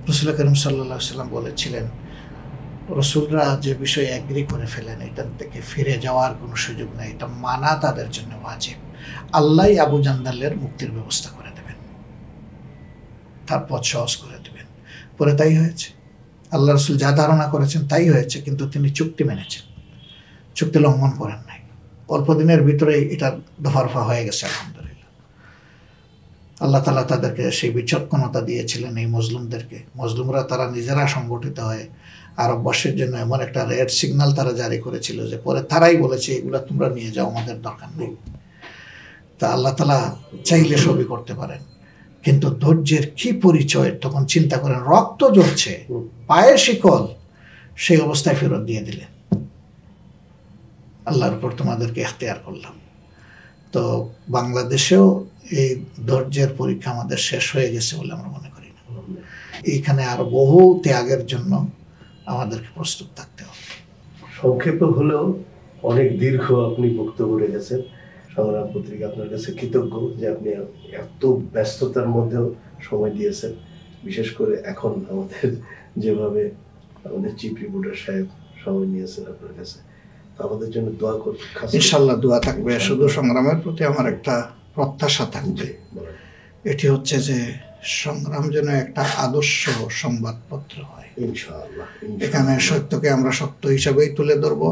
রাসূল করিম সাল্লাল্লাহু আলাইহি ওয়াসাল্লাম বলেছিলেন, রসুলরা যে বিষয়ে এগ্রি করে ফেলেন এটার থেকে ফিরে যাওয়ার কোনো সুযোগ নেই, এটা মানা তাদের জন্য ওয়াজিব। আল্লাহই আবু জান্দালের মুক্তির ব্যবস্থা করে দেবেন, তার পথ সহজ করে দেবেন। পরে তাই হয়েছে, আল্লাহ রসুল যা ধারণা করেছেন তাই হয়েছে, কিন্তু তিনি চুক্তি মেনেছেন, চুক্তি লঙ্ঘন করেন নাই। অল্প দিনের ভিতরেই এটা দফারফা হয়ে গেছে আলহামদুলিল্লাহ। আল্লাহ তাআলা তাদেরকে সেই বিচক্ষণতা দিয়েছিলেন এই মজলুমদেরকে। মজলুমরা তারা নিজেরা সংগঠিত হয়ে আরববাসীর জন্য এমন একটা রেড সিগন্যাল তারা জারি করেছিল যে পরে তারাই বলেছে এগুলা তোমরা নিয়ে যাও, আমাদের দরকার নেই। তা আল্লাহ তাআলা চাইলে সবই করতে পারেন, কিন্তু ধৈর্যের কি পরিচয় তখন চিন্তা করেন। রক্ত ঝরছে, পায়ে শিকল, সেই অবস্থায় ফেরত দিয়ে দিলেন, আল্লাহর উপর তোমাদেরকে ইখতিয়ার করলাম। তো বাংলাদেশেও এই ধৈর্যের পরীক্ষা আমাদের শেষ হয়ে গেছে বলে আমরা মনে করি না। এইখানে আরো বহু ত্যাগের জন্য আমাদেরকে প্রস্তুত থাকতে হবে। সংক্ষেপে হলেও অনেক দীর্ঘ আপনি বক্তব্য রেখেছেন। সংগ্রাম পত্রিকা আপনার কাছে কৃতজ্ঞ যে আপনি এত ব্যস্ততার মধ্যেও সময় দিয়েছেন, বিশেষ করে এখন আমাদের যেভাবে আমাদের চিফ রিপোর্টার সাহেব সময় নিয়েছেন আপনার কাছে। আমাদের জন্য দোয়া করুন। ইনশাআল্লাহ দোয়া থাকবে। শুধু সংগ্রামের প্রতি আমার একটা প্রত্যাশা থাকবে, এটি হচ্ছে যে সংগ্রাম যেন একটা আদর্শ সংবাদপত্র হয়। ইনশাআল্লাহ এখানে সত্যকে আমরা সত্য হিসাবেই তুলে ধরবো,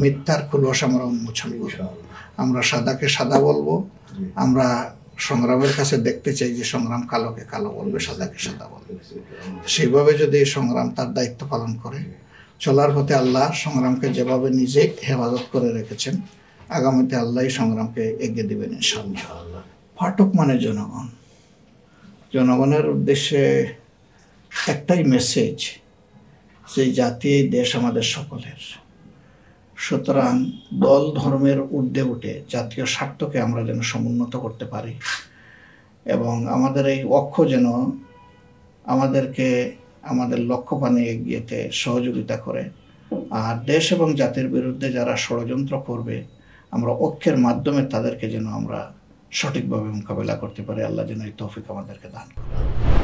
মিথ্যার খোলস আমরা উন্মোচন করব, আমরা সাদাকে সাদা বলবো। আমরা সংগ্রামের কাছে দেখতে চাই যে সংগ্রাম কালোকে কালো বলবে, সাদাকে সাদা বলবে। সেইভাবে যদি সংগ্রাম তার দায়িত্ব পালন করে চলার পথে আল্লাহ সংগ্রামকে যেভাবে নিজে হেফাজত করে রেখেছেন, আগামীতে আল্লাহ সংগ্রামকে এগিয়ে দিবেন ইনশাআল্লাহ। পাঠক মানে জনগণ। জনগণের উদ্দেশ্যে একটাই মেসেজ, যে জাতি এই দেশ আমাদের সকলের। সুতরাং দল ধর্মের ঊর্ধ্বে উঠে জাতীয় স্বার্থকে আমরা যেন সমুন্নত করতে পারি এবং আমাদের এই অক্ষ যেন আমাদেরকে আমাদের লক্ষ্যপানে এগিয়েতে সহযোগিতা করে। আর দেশ এবং জাতির বিরুদ্ধে যারা ষড়যন্ত্র করবে, আমরা ঐক্যের মাধ্যমে তাদেরকে যেন আমরা সঠিকভাবে মোকাবেলা করতে পারি। আল্লাহ যেন এই তৌফিক আমাদেরকে দান করেন।